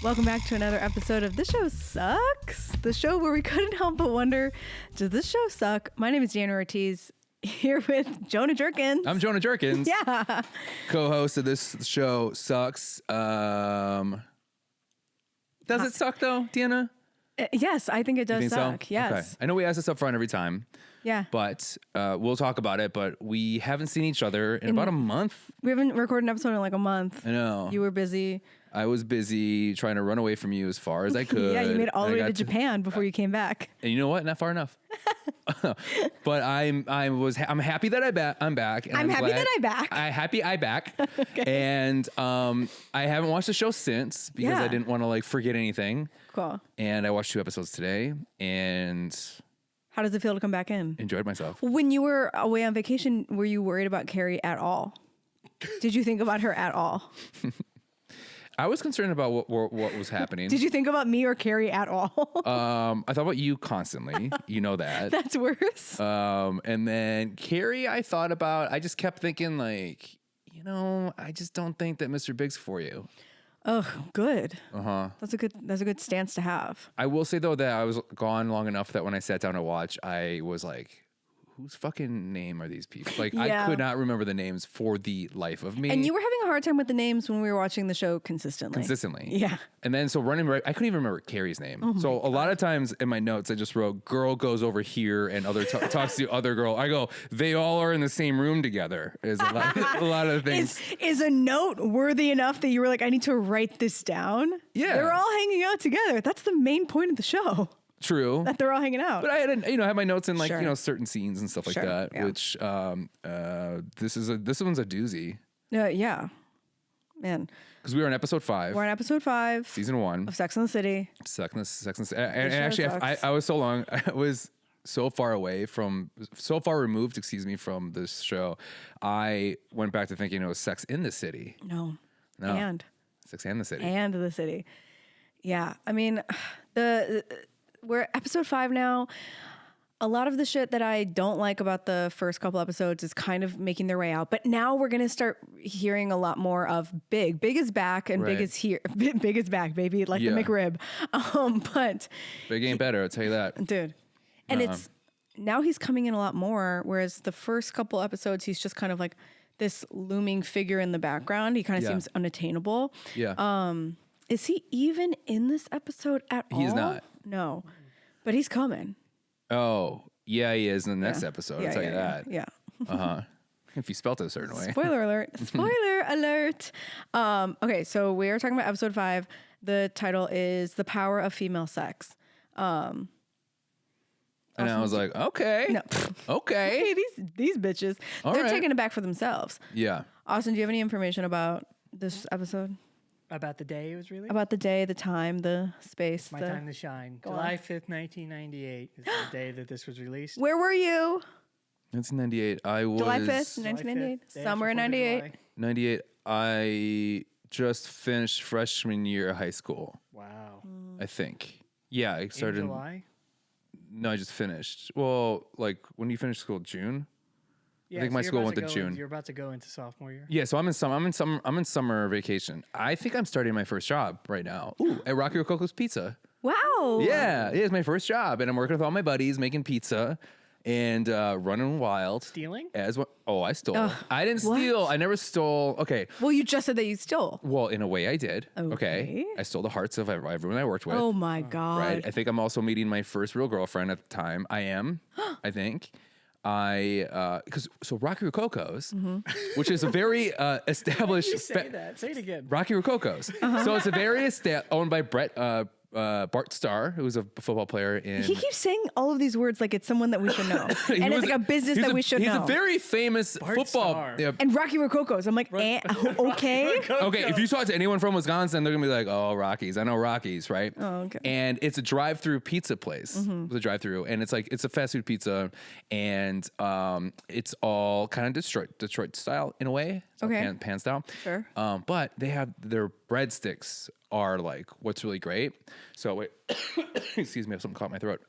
Welcome back to another episode of This Show Sucks, the show where we couldn't help but wonder, does this show suck? My name is Deanna Ortiz, here with Jonah Jerkins. I'm Jonah Jerkins. Yeah. Co-host of this show Sucks. Does it suck though, Deanna? Yes, I think it does suck. So? Yes. Okay. I know we ask this up front every time. Yeah. But we'll talk about it. But we haven't seen each other in about a month. We haven't recorded an episode in like a month. I know. You were busy. I was busy trying to run away from you as far as I could. Yeah, you made it all the way to Japan before you came back. And you know what? Not far enough. But I'm happy that I'm back. And I'm happy glad, that I'm back. I'm back. Okay. And I haven't watched the show since because Yeah. I didn't want to like forget anything. Cool. And I watched 2 episodes today and How does it feel to come back in? enjoyed myself. When you were away on vacation, were you worried about Carrie at all? Did you think about her at all? I was concerned about what was happening. Did you think about me or Carrie at all? I thought about you constantly. You know that. That's worse. And then Carrie, I thought about. I just kept thinking, like, I just don't think that Mr. Big's for you. Oh, good. Uh-huh. That's a good stance to have. I will say though that I was gone long enough that when I sat down to watch, I was like, whose fucking name are these people? Like, Yeah. I could not remember the names for the life of me. And you were having a hard time with the names when we were watching the show consistently. Yeah. Yeah. And then so running right, I couldn't even remember Carrie's name. Oh So a lot of times in my notes, I just wrote girl goes over here and other talks to other girl. I go, they all are in the same room together. Is a lot of things. Is a note worthy enough that you were like, I need to write this down? Yeah. They're all hanging out together. That's the main point of the show. True. That they're all hanging out. But I had, I had my notes in like, Sure. certain scenes and stuff like Sure, that, yeah. which, this one's a doozy. Yeah. Man. Because we were on episode 5. We're on episode 5 Season 1. of Sex and the City. Sex and show actually, sucks. I was so long. I was so far removed, from this show. I went back to thinking it was Sex in the City. No. No. And. Sex and the City. And the City. Yeah. I mean, we're episode 5 now. A lot of the shit that I don't like about the first couple episodes is kind of making their way out. But now we're going to start hearing a lot more of Big. Big is back and Big Right. is here. Big is back, baby. Like Yeah. the McRib. But Big ain't better, I'll tell you that. dude, and it's now he's coming in a lot more. Whereas the first couple episodes, he's just kind of like this looming figure in the background. He kind of Yeah. seems unattainable. Yeah. Is he even in this episode at all? He's not. No, but he's coming. Oh, yeah, he is in the next Yeah. episode, Yeah, I'll tell yeah, you yeah, that. Yeah. Uh-huh. If you spelt it a certain way. Spoiler alert. Spoiler alert. Okay, so we're talking about episode 5. The title is The Power of Female Sex. And I was like, okay. No. Okay. Hey, these bitches. All They're right. taking it back for themselves. Yeah. Austin, do you have any information about this episode? About the day it was released? About the day, the time, the space? My time to shine. Go July on. 5th, 1998 is the day that this was released. Where were you? 1998. I was July 5th, July 1998. 5th, day Summer in after 4th of 98. July. 98. I just finished freshman year of high school, Wow. I think. Yeah, I started. In July? No, I just finished. Well, like when you finish school, June. Yeah, think my you're school about went to go June. You're about to go into sophomore year. Yeah, so I'm in summer vacation. I think I'm starting my first job right now. Ooh, at Rocky Rococo's Pizza. Wow. Yeah, it is my first job, and I'm working with all my buddies making pizza and running wild. Stealing? As what? Oh, I stole. Ugh, I didn't what? steal. I never stole. Okay. Well, you just said that you stole. Well, in a way, I did. Okay. I stole the hearts of everyone I worked with. Oh my God. Right. I think I'm also meeting my first real girlfriend at the time. I am. I think. So Rocky Rococo's, which is a very established. You say that. Say it again. Rocky Rococo's. So it's a very owned by Bart Starr, who was a football player in. He keeps saying all of these words like it's someone that we should know. He And it's was like a business that we should know. He's a very famous Bart football. Starr. Yeah. And Rocky Rococo's. I'm like, okay. Okay, if you talk to anyone from Wisconsin, they're gonna be like, "Oh, Rockies. I know Rockies, right?" Oh, okay. And it's a drive-through pizza place with a drive-through, and it's a fast food pizza, and it's all kind of Detroit style in a way. It's all Okay. pan style. Sure. But they have their breadsticks are like what's really great. So wait, excuse me, if something caught my throat.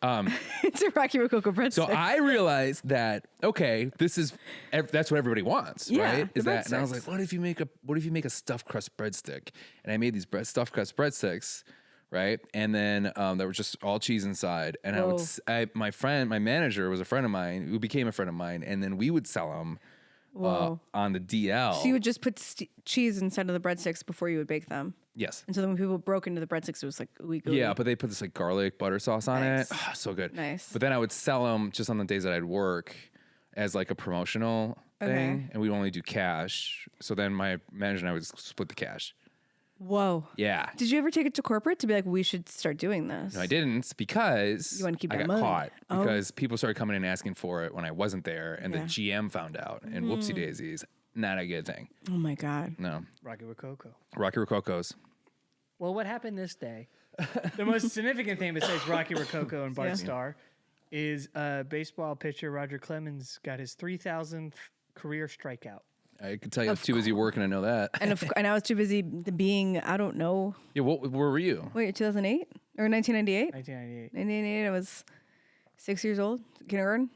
It's a Rocky Rococo breadstick. So I realized that that's what everybody wants, Yeah, right? the Is that? And I was breadsticks. like, what if you make a stuffed crust breadstick? And I made these stuffed crust breadsticks, right? And then there was just all cheese inside. And my manager was a friend of mine who became a friend of mine, and then we would sell them on the DL. So you would just put cheese inside of the breadsticks before you would bake them. Yes. And so then when people broke into the breadsticks, it was like ooey gooey. Yeah, but they put this like garlic butter sauce on Nice. it. Oh, so good. Nice. But then I would sell them just on the days that I'd work as like a promotional thing, and we'd only do cash. So then my manager and I would split the cash. Whoa. Yeah. Did you ever take it to corporate to be like, we should start doing this? No, I didn't because You wanna keep I that got money. caught Oh. because people started coming in asking for it when I wasn't there, and the GM found out, and whoopsie daisies, not a good thing. Oh my God. No. Rocky Rococo. Rocky Rococos. Well, what happened this day? The most significant thing besides Rocky Rococo and Bart Yeah. Starr is baseball pitcher Roger Clemens got his 3,000th career strikeout. I could tell you I was too busy working to know that. And I was too busy being, I don't know. Yeah, where were you? Wait, 2008 or 1998? 1998. 1998. I was 6 years old, kindergarten.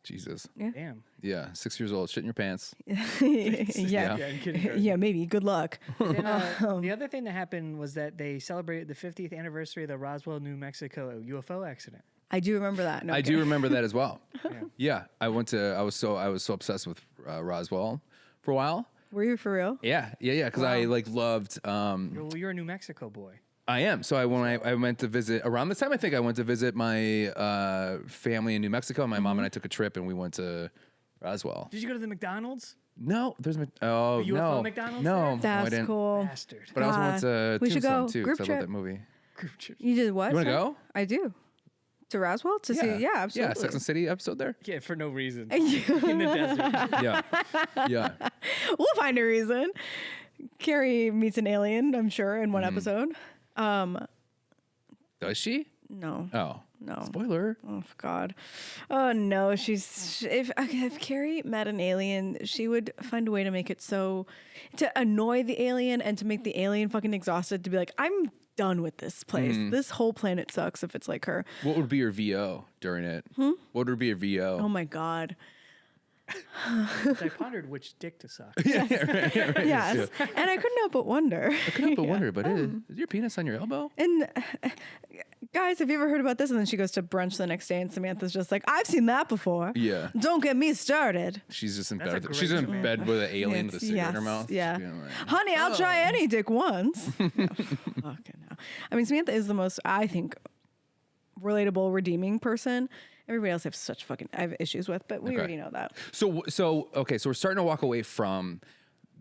Jesus. Damn. Yeah, 6 years old, shit in your pants. yeah. Yeah, in kindergarten. Yeah, maybe. Good luck. Then, the other thing that happened was that they celebrated the 50th anniversary of the Roswell, New Mexico UFO accident. I do remember that. No, I do remember that as well. Yeah. Yeah, I was so obsessed with Roswell for a while. Were you for real? Yeah, because I like loved. You're a New Mexico boy. I am. So when I went to visit around this time, I think I went to visit my family in New Mexico. My mom and I took a trip and we went to Roswell. Did you go to the McDonald's? No, there's UFO no McDonald's no, there? no, I That's didn't. cool. Bastard. But I also went to We should Tombstone go. too Group because I love trip. that movie. Group trip. You did what? You wanna son? go? I do. To Roswell to see? Yeah, absolutely. Yeah, Sex and City episode there. Yeah, for no reason. In the desert. Yeah, yeah. We'll find a reason. Carrie meets an alien, I'm sure, in one episode. Does she? No. Oh, No. spoiler. Oh God. Oh no. If Carrie met an alien, she would find a way to make it so to annoy the alien and to make the alien fucking exhausted to be like, I'm done with this place. This whole planet sucks if it's like her. What would be your VO during it? What would be your VO? Oh my God. I pondered which dick to suck. Yes. And I couldn't help but wonder. I couldn't help but wonder, but is your penis on your elbow? And guys, have you ever heard about this? And then she goes to brunch the next day and Samantha's just like, I've seen that before. Yeah. Don't get me started. She's just in That's a bed. great She's in command. bed with an alien with a cigarette in her mouth. Yeah. She's being like, Honey, I'll try any dick once. Fucking hell. I mean, Samantha is the most, I think, relatable, redeeming person. Everybody else I have issues with, but we already know that. So okay, so we're starting to walk away from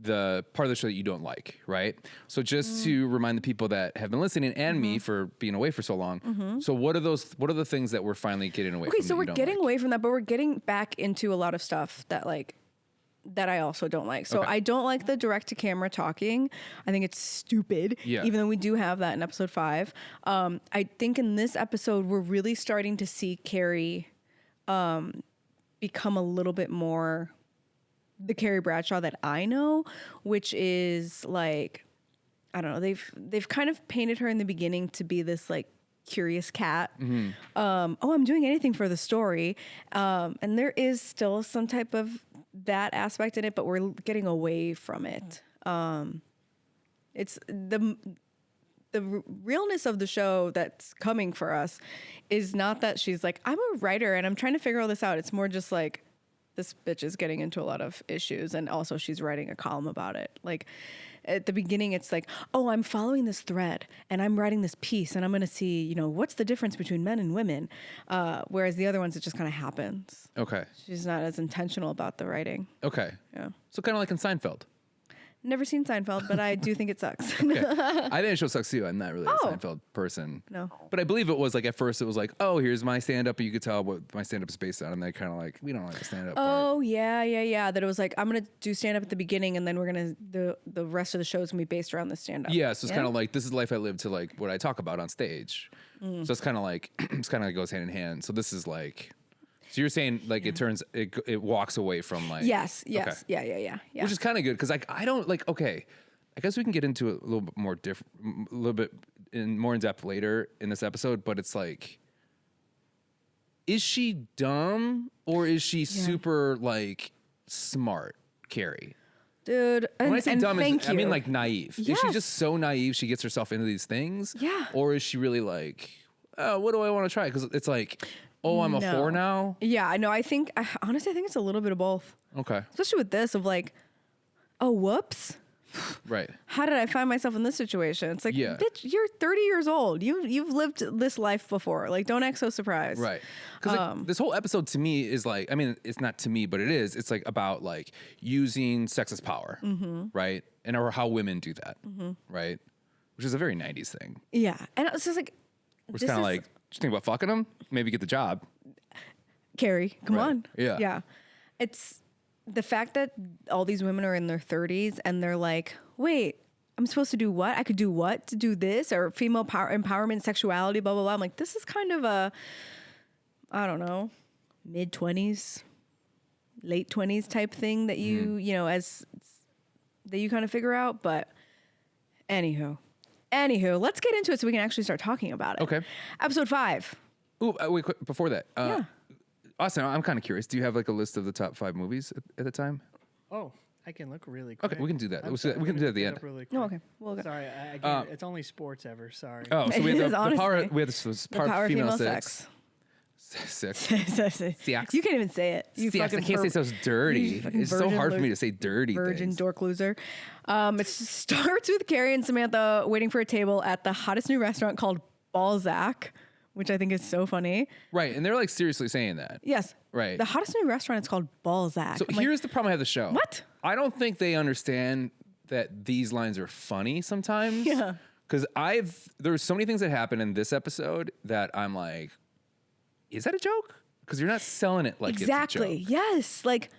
the part of the show that you don't like, right? So just to remind the people that have been listening and me for being away for so long. So what are the things that we're finally getting away from? Okay, so that we're you don't getting like? away from that, but we're getting back into a lot of stuff that I also don't like. So Okay. I don't like the direct to camera talking. I think it's stupid, Yeah. even though we do have that in episode 5. I think in this episode, we're really starting to see Carrie become a little bit more the Carrie Bradshaw that I know, which is like, I don't know, they've kind of painted her in the beginning to be this like curious cat. I'm doing anything for the story. And there is still some type of that aspect in it, but we're getting away from it. It's the realness of the show that's coming for us is not that she's like, I'm a writer and I'm trying to figure all this out. It's more just like, this bitch is getting into a lot of issues, and also she's writing a column about it. Like at the beginning, it's like, oh, I'm following this thread and I'm writing this piece and I'm going to see, what's the difference between men and women. Whereas the other ones, it just kind of happens. Okay. She's not as intentional about the writing. Okay. Yeah. So kind of like in Seinfeld. Never seen Seinfeld, but I do think it sucks. Okay. I think the show sucks too. I'm not really a Oh. Seinfeld person. No. But I believe it was like at first it was like, oh, here's my stand up, but you could tell what my stand up is based on. And they kind of like, we don't like the stand up. Oh yeah. That it was like, I'm gonna do stand up at the beginning, and then we're gonna the rest of the show is gonna be based around the stand up. Yeah, so it's kind of like this is the life I live to like what I talk about on stage. So it's kind of like it's kind of goes hand in hand. So this is like, so you're saying like it walks away from like Yes. Okay. Yeah. Which is kind of good because like I don't like okay. I guess we can get into it a little bit more a little bit more in depth later in this episode, but it's like, is she dumb or is she super like smart, Carrie? Dude, When I say dumb, I mean like naive. Yes. Is she just so naive she gets herself into these things? Yeah. Or is she really like, oh, what do I want to try? Because it's like, oh, I'm a whore now? Yeah, I know. Honestly, I think it's a little bit of both. Okay. Especially with this of like, oh, whoops. Right. How did I find myself in this situation? It's like, Yeah. bitch, you're 30 years old. You've lived this life before. Like, don't act so surprised. Right. Because like, this whole episode to me is like, I mean, it's not to me, but it is. It's like about like using sex as power, right? And or how women do that, right? Which is a very 90s thing. Yeah. And it's just like, It's kind of like, just think about fucking them, maybe get the job. Carrie, come Right. on. Yeah. Yeah. It's the fact that all these women are in their 30s and they're like, wait, I'm supposed to do what? I could do what to do this? Or female power, empowerment, sexuality, blah, blah, blah. I'm like, this is kind of a, I don't know, mid 20s, late 20s type thing that you, that you kind of figure out. But anywho, let's get into it so we can actually start talking about it. Okay. Episode 5. Ooh, wait, quick, before that. Yeah. Austin, I'm kind of curious. Do you have like a list of the top 5 movies at the time? Oh, I can look really quick. Okay, we can do that. I'm We sorry, can do that at the look end. up really No, quick. okay. We'll go. Sorry, I can't, it's only sports ever. Sorry. Oh, so we It have is, the power. honestly. We have the The power of female sex. sex. Six. You can't even say it. You Sex. I fucking can't say so dirty. you fucking It's so virgin hard for lo- me to say dirty virgin things. dork loser. It starts with Carrie and Samantha waiting for a table at the hottest new restaurant called Balzac, which I think is so funny. Right, and they're like seriously saying that. Yes. Right. The hottest new restaurant is called Balzac. So I'm like, here's the problem I have with the show. What? I don't think they understand that these lines are funny sometimes. Yeah. Because there's so many things that happen in this episode that I'm like, is that a joke? Because you're not selling it like exactly. it's a joke. Yes. Like,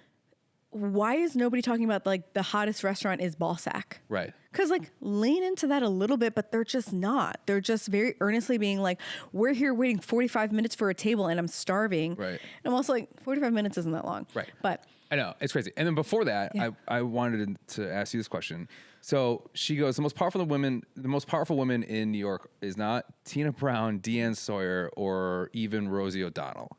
why is nobody talking about like the hottest restaurant is Balzac? Right. Because like lean into that a little bit, but they're just not. They're just very earnestly being like, we're here waiting 45 minutes for a table and I'm starving. Right. And I'm also like, 45 minutes isn't that long. Right. But I know, it's crazy. And then before that, Yeah. I wanted to ask you this question. So she goes, the most powerful woman in New York is not Tina Brown, Deanne Sawyer, or even Rosie O'Donnell.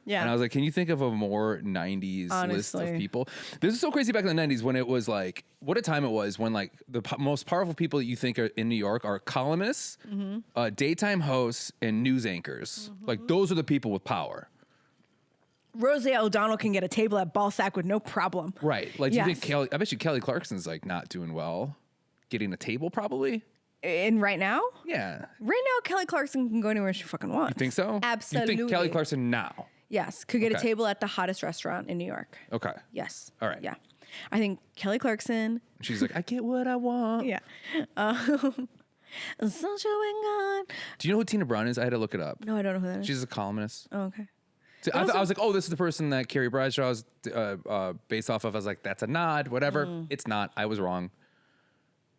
yeah. And I was like, can you think of a more 90s list Honestly. of people? This is so crazy back in the 90s when it was like, what a time it was when like the most powerful people that you think are in New York are columnists, daytime hosts, and news anchors. Like those are the people with power. Rosie O'Donnell can get a table at Balzac with no problem. Right. Like, do you Yes. think I bet you Kelly Clarkson's like not doing well getting a table probably? And right now? Yeah. Right now, Kelly Clarkson can go anywhere she fucking wants. Think so? You Absolutely. think Kelly Clarkson now? Yes. Could get a Okay. table at the hottest restaurant in New York. Okay. Yes. All right. Yeah. I think Kelly Clarkson. She's like, I get what I want. Yeah. Sunshine gone. Do you know who Tina Brown is? I had to look it up. No, I don't know who that is. She's a columnist. Oh, okay. So I was like, oh, this is the person that Carrie Bradshaw is based off of. I was like, that's a nod, whatever. It's not. I was wrong.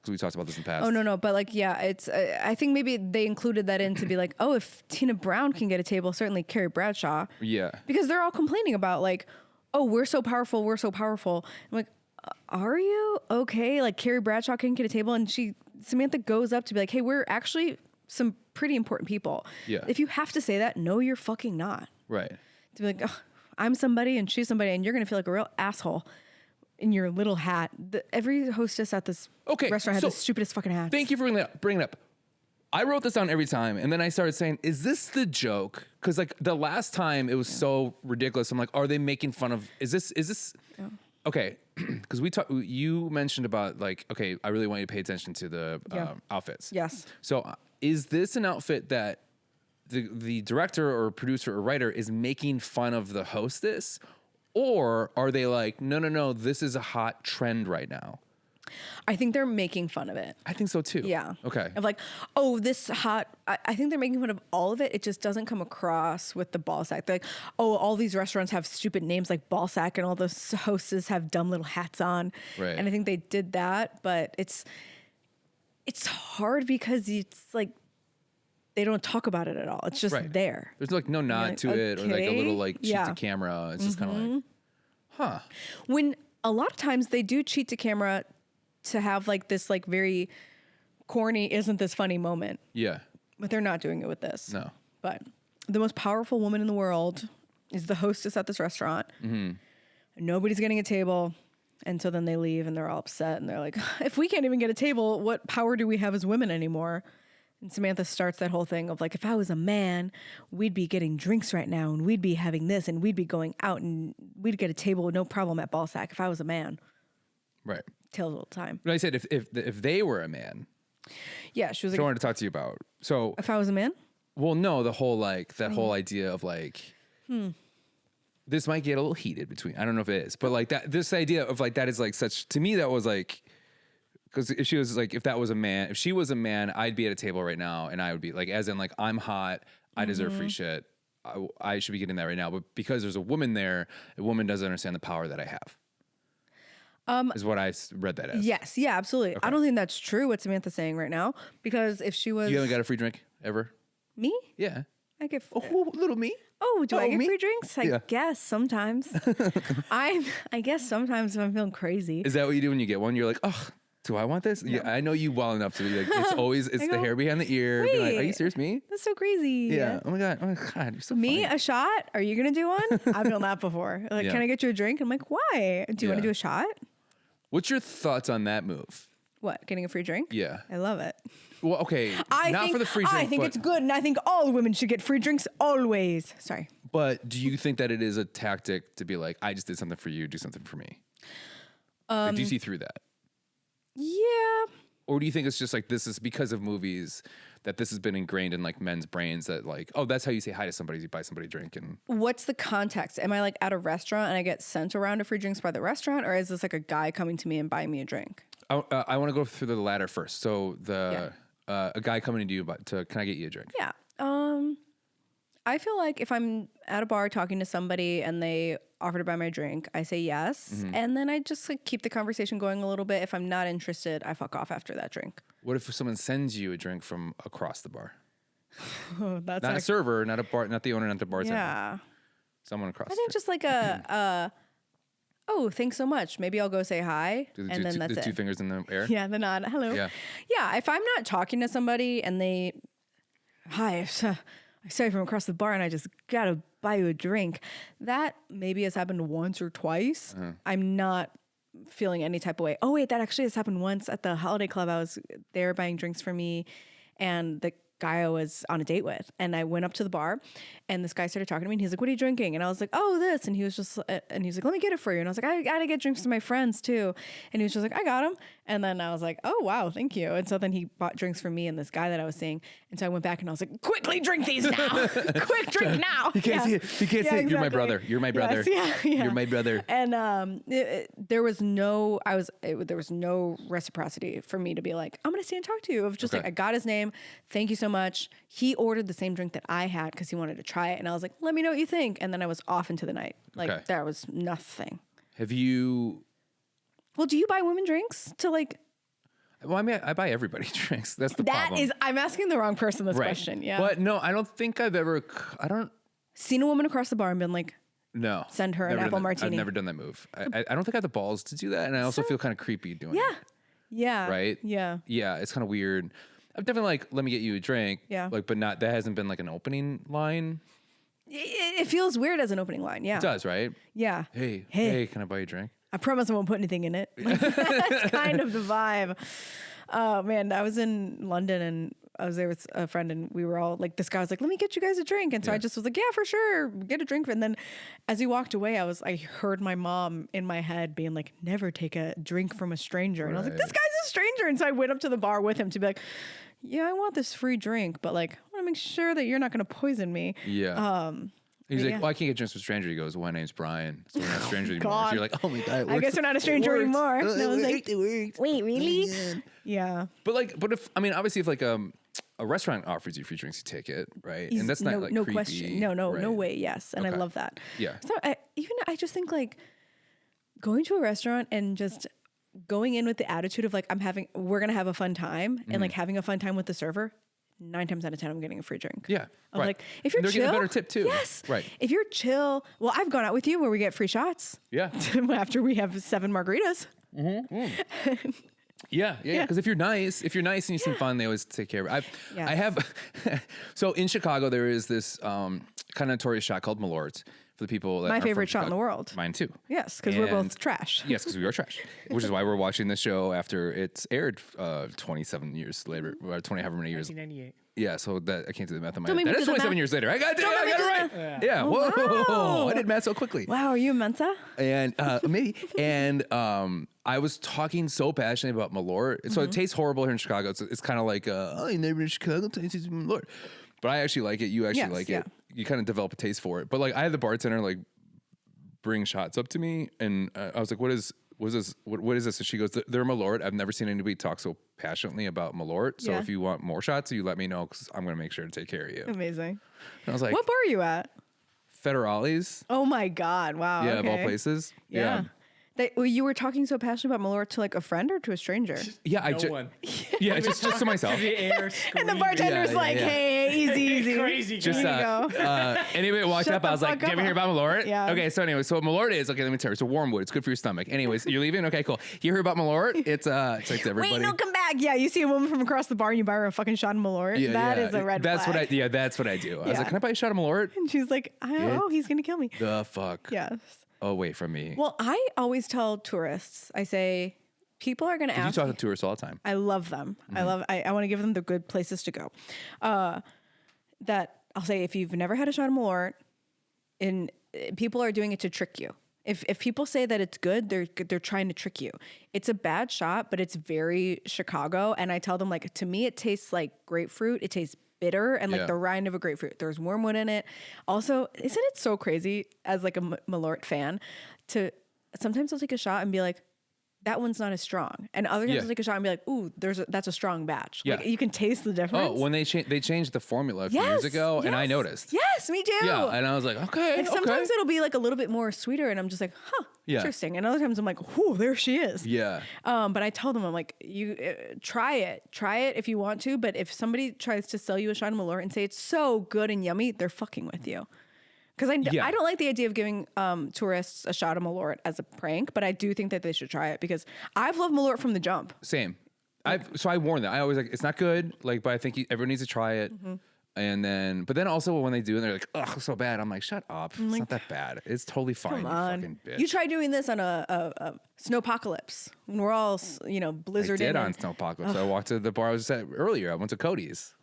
Because we talked about this in the past. Oh, no. But like, yeah, it's, I think maybe they included that in to be like, oh, if Tina Brown can get a table, certainly Carrie Bradshaw. Yeah. Because they're all complaining about like, oh, we're so powerful. We're so powerful. I'm like, are you okay? Like Carrie Bradshaw can get a table and Samantha goes up to be like, hey, we're actually some pretty important people. Yeah. If you have to say that, no, you're fucking not. Right. To be like, oh, I'm somebody and she's somebody and you're going to feel like a real asshole in your little hat. Every hostess at this restaurant had the stupidest fucking hats. Thank you for bringing it up. I wrote this down every time, and then I started saying, is this the joke? Because like the last time it was so ridiculous. I'm like, are they making fun of, is this? Yeah. Okay. Because you mentioned about like, okay, I really want you to pay attention to the outfits. Yes. So is this an outfit that the director or producer or writer is making fun of the hostess? Or are they like, no, this is a hot trend right now? I think they're making fun of it. I think so too. Yeah. Okay. Of like, oh, this hot. I think they're making fun of all of it. It just doesn't come across with the Balzac. They're like, oh, all these restaurants have stupid names like Balzac, and all the hostess have dumb little hats on. Right. And I think they did that, but it's hard because it's like they don't talk about it at all. It's just Right. there. There's like no nod like, to it or like a little okay. like cheat Yeah. to camera. It's just kind of like, huh. When a lot of times they do cheat to camera to have like this like very corny, isn't this funny moment. Yeah. But they're not doing it with this. No. But the most powerful woman in the world is the hostess at this restaurant. Nobody's getting a table. And so then they leave and they're all upset. And they're like, if we can't even get a table, what power do we have as women anymore? And Samantha starts that whole thing of like, if I was a man, we'd be getting drinks right now. And we'd be having this. And we'd be going out. And we'd get a table with no problem at Ballsack if I was a man. Right. Tells all the time. But I said if they were a man. Yeah, she was I like, wanted to talk to you about. So, if I was a man? well, no, the whole like that whole idea of like, this might get a little heated between. I don't know if it is, but like that, this idea of like that is like such to me that was like, because if she was like, if that was a man, if she was a man, I'd be at a table right now, and I would be like, as in like I'm hot, I deserve free shit, I should be getting that right now. But because there's a woman there, a woman doesn't understand the power that I have. Is what I read that as. Yes, yeah, absolutely. I don't think that's true what Samantha's saying right now, because if she was You haven't got a free drink ever? me, Yeah. I get Oh, little me. do I get me? free drinks? I Yeah. guess sometimes. I guess sometimes if I'm feeling crazy. Is that what you do when you get one? You're like, oh, do I want this? Yeah, I know you well enough to be like, it's the go, hair behind the ear. Be like, are you "Wait, serious, me? That's so crazy. Yeah. Oh my god. You're so Me, funny. a shot? Are you gonna do one? I've done that before. Like, Yeah. can I get you a drink? I'm like, why? Do you want Yeah. to do a shot? What's your thoughts on that move? What? Getting a free drink? Yeah. I love it. Well, okay. I not think, for the free drink. I think but, it's good, and I think all women should get free drinks always. Sorry. But do you think that it is a tactic to be like, I just did something for you, do something for me? Like, do you see through that? Yeah. Or do you think it's just like this is because of movies that this has been ingrained in like men's brains that like, oh, that's how you say hi to somebody, you buy somebody a drink and What's the context? Am I like at a restaurant and I get sent around to free drinks by the restaurant, or is this like a guy coming to me and buying me a drink? I want to go through the latter first. So a guy coming to you to can I get you a drink? Yeah. I feel like if I'm at a bar talking to somebody and they offer to buy my drink, I say yes. And then I just like keep the conversation going a little bit. If I'm not interested, I fuck off after that drink. What if someone sends you a drink from across the bar? Oh, that's Not a server, not a bar, not the owner, not the bartender. yeah. Someone across. I think just like oh, thanks so much. Maybe I'll go say hi, and then that's the it. 2 fingers in the air. Yeah, the nod. Hello. Yeah. Yeah. If I'm not talking to somebody and they, hi, I saw you from across the bar and I just gotta buy you a drink. That maybe has happened once or twice. I'm not feeling any type of way. Oh wait, that actually has happened once at the Holiday Club. I was there buying drinks for me, and the guy I was on a date with, and I went up to the bar, and this guy started talking to me, and he's like, "What are you drinking?" And I was like, "Oh, this," and he was just, and he's like, "Let me get it for you," and I was like, "I gotta get drinks to my friends too," and he was just like, "I got them," and then I was like, "Oh wow, thank you," and so then he bought drinks for me and this guy that I was seeing, and so I went back and I was like, "Quickly drink these now, quick drink now." You can't see it. You can't see it. You're my exactly. brother. You're my brother. Yes, yeah. You're my brother. And there was no reciprocity for me to be like, I'm gonna stay and talk to you. Of just like, Okay. I got his name, thank you so much. He ordered the same drink that I had because he wanted to try it, and I was like, let me know what you think. And then I was off into the night. Like Okay. there was nothing. Have you? Well, do you buy women drinks to like? Well, I mean, I buy everybody drinks. That's the problem. I'm asking the wrong person this question. Yeah. But no, I don't think I've ever. I don't. Seen a woman across the bar and been like, No. Send her an Never apple done that. martini. I've never done that move. I don't think I have the balls to do that, and I also feel kind of creepy doing yeah, it. yeah, Right? yeah. Yeah, it's kind of weird. I've definitely like, let me get you a drink. Yeah. Like, but not, that hasn't been like an opening line. It feels weird as an opening line. Yeah. It does, right? Yeah. Hey, can I buy you a drink? I promise I won't put anything in it. Like, that's kind of the vibe. Oh man, I was in London and I was there with a friend and we were all like, this guy was like, let me get you guys a drink. And so I just was like, yeah, for sure. Get a drink. And then as he walked away, I heard my mom in my head being like, never take a drink from a stranger. And I was like, this guy's a stranger. And so I went up to the bar with him to be like, yeah, I want this free drink, but like, I want to make sure that you're not going to poison me. Yeah. He's like, yeah. well, I can't get drinks with a stranger. He goes, well, my name's Brian. So we're not strangers anymore. God. So you're like, oh my God. I guess we're not a stranger anymore. And I was like, It worked. wait, really? Yeah. But if, I mean, obviously if like a restaurant offers you free drinks, you take it, right? And that's not like no creepy, question. No right? way. Yes. And I Okay. love that. Yeah. So I just think like going to a restaurant and just going in with the attitude of like, we're going to have a fun time and like having a fun time with the server. 9 times out of 10, I'm getting a free drink. Yeah. I'm right. like, if you're And they're chill, getting a better tip too. Yes. Right. If you're chill, well, I've gone out with you where we get free shots. Yeah. After we have 7 margaritas. Yeah. Because if you're nice and you seem fun, they always take care of it. I have. So in Chicago, there is this kind of notorious shot called Malort's for the people that My are favorite from shot in Chicago. the world. Mine too. Yes, because we're both trash. Yes, because we are trash, which is why we're watching this show after it's aired 27 years later, or 20 however many years. 1998. Yeah, so that I can't do the math in my Don't head. make me That is do the 27 math. years later. I got it right. Yeah. Oh, Whoa. wow. I did math so quickly. Wow, are you a Mensa? And maybe. And I was talking so passionately about Malort. So it tastes horrible here in Chicago. It's kind of like, oh, you never in Chicago, tastes Malort. But I actually like it. You actually like it. You kind of develop a taste for it. But like, I had the bartender like bring shots up to me, and I was like, what is this? What is this? And she goes, they're Malort. I've never seen anybody talk so passionately about Malort. So if you want more shots, you let me know, because I'm going to make sure to take care of you. Amazing. And I was like, What bar are you at? Federales. Oh my God. Wow. Yeah, okay. of all places. Yeah. You were talking so passionate about Malort to like a friend or to a stranger? Yeah, No one. Yeah, just to myself. The air And the bartender's Yeah, like, yeah. hey, easy. Crazy. Just Here you go. anyway, walked Shut up. I the was like, fuck "Do you ever up. hear about Malort?" Yeah. Okay, so anyway, so what Malort is, okay, let me tell you, it's a warm wood. It's good for your stomach. Anyways, you're leaving. Okay, cool. You hear about Malort? It's like to everybody. Wait, no, come back. Yeah, you see a woman from across the bar and you buy her a fucking shot of Malort. Yeah, That is a red that's flag. that's what I do. I was Yeah. like, "Can I buy a shot of Malort?" And she's like, oh, he's going to kill me. The fuck. Yes. Away from me. Well, I always tell tourists, I say, people are going to You ask. talk to tourists all the time. I love them. I want to give them the good places to go. That I'll say, if you've never had a shot of Malort, and people are doing it to trick you. If people say that it's good, they're trying to trick you. It's a bad shot, but it's very Chicago. And I tell them, like, to me, it tastes like grapefruit. It tastes bitter and like the rind of a grapefruit. There's wormwood in it. Also, isn't it so crazy as like a Malort fan to sometimes I'll take a shot and be like, that one's not as strong. And other times I'll take a shot and be like, ooh, that's a strong batch. Yeah. Like, you can taste the difference. Oh, when they changed the formula a few years ago, and I noticed. Yes, me too. Yeah, and I was like, okay, Like sometimes it'll be like a little bit more sweeter, and I'm just like, huh, interesting. And other times I'm like, whoo, there she is. Yeah. But I tell them, I'm like, you try it if you want to. But if somebody tries to sell you a shot of Malort and say it's so good and yummy, they're fucking with you. Because I don't like the idea of giving tourists a shot of Malort as a prank, but I do think that they should try it because I've loved Malort from the jump. Same. I warn them. I always like, it's not good, like, but I think everyone needs to try it. And then, but then also when they do, and they're like, "Ugh, so bad." I'm like, "Shut up! It's not that bad. It's totally fine." Come You on. fucking bitch. You try doing this on a snowpocalypse when we're all, blizzarded. I did on Snowpocalypse. I walked to the bar I was at earlier. I went to Cody's.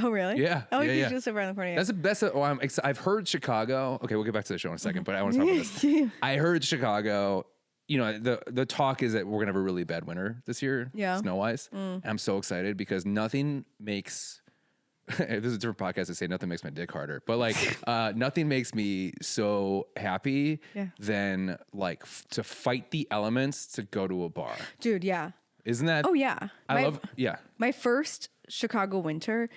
Oh, really? Yeah. Oh, yeah, you yeah. just live around the corner. I've heard Chicago. Okay, we'll get back to the show in a second, but I want to talk about this. I heard Chicago. The talk is that we're gonna have a really bad winter this year, snow wise. And I'm so excited because nothing makes. This is a different podcast. I say nothing makes my dick harder, but like nothing makes me so happy than like to fight the elements to go to a bar. Dude, yeah. Isn't that? Oh, yeah. I love. Yeah. My first Chicago winter,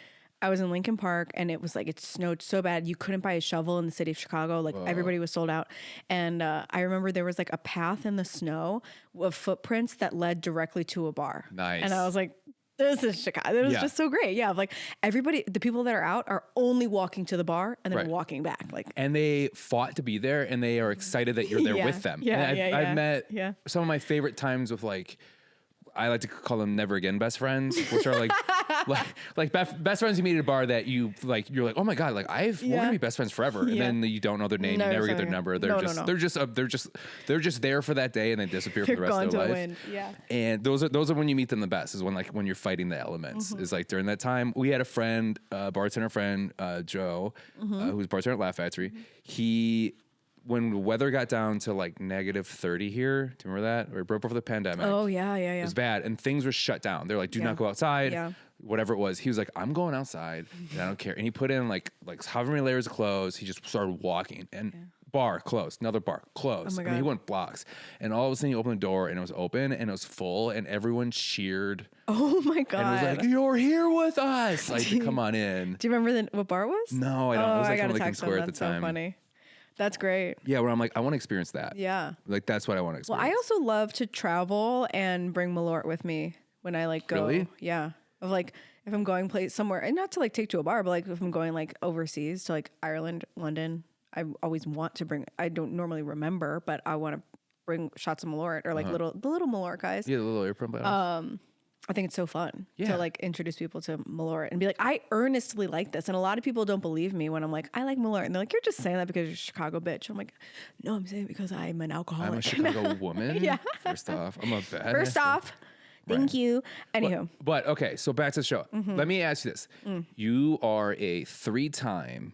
I was in Lincoln Park and it was like, it snowed so bad. You couldn't buy a shovel in the city of Chicago. Like everybody was sold out. And I remember there was like a path in the snow of footprints that led directly to a bar. Nice. And I was like, this is Chicago. It was just so great. Yeah. Like everybody, the people that are out are only walking to the bar and then walking back. Like, and they fought to be there and they are excited that you're there with them. And I've met some of my favorite times with like, I like to call them never again best friends, which are like best friends you meet at a bar that you're like, oh my God, like we're gonna be best friends forever. And then you don't know their name, you never get their number. They're just there for that day and they disappear for the rest of their life. Yeah. And those are when you meet them the best, is when you're fighting the elements. Is like during that time. We had a friend, bartender friend, Joe, who's bartender at Laugh Factory. When the weather got down to like negative 30 here, do you remember that? Or it broke over the pandemic. Oh, yeah. It was bad. And things were shut down. They're like, do not go outside. Whatever it was. He was like, I'm going outside and I don't care. And he put in like however many layers of clothes. He just started walking and bar closed, another bar closed. Oh my I mean, he God. went blocks. And all of a sudden he opened the door and it was open and it was full and everyone cheered. Oh my God. And it was like, you're here with us. Like, come on in. Do you remember what bar it was? No, I don't. It was like I from gotta Lincoln text Square them. at the That's time. so funny. That's great. Yeah, where I'm like, I want to experience that. Yeah. Like, that's what I want to Well, experience. I also love to travel and bring Malort with me when I like go. Really? Yeah. Of like, if I'm going somewhere, and not to like take to a bar, but like if I'm going like overseas to like Ireland, London, I always want to bring, I don't normally remember, but I want to bring shots of Malort or like the little Malort guys. Yeah, the little airplane bottles. I think it's so fun Yeah. to like introduce people to Malort and be like, I earnestly like this. And a lot of people don't believe me when I'm like, I like Malort. And they're like, you're just saying that because you're a Chicago bitch. I'm like, no, I'm saying it because I'm an alcoholic. I'm a Chicago woman. Yeah. First off, I'm a bad. First off, thank you. Anywho. But okay, so back to the show. Let me ask you this: you are a 3-time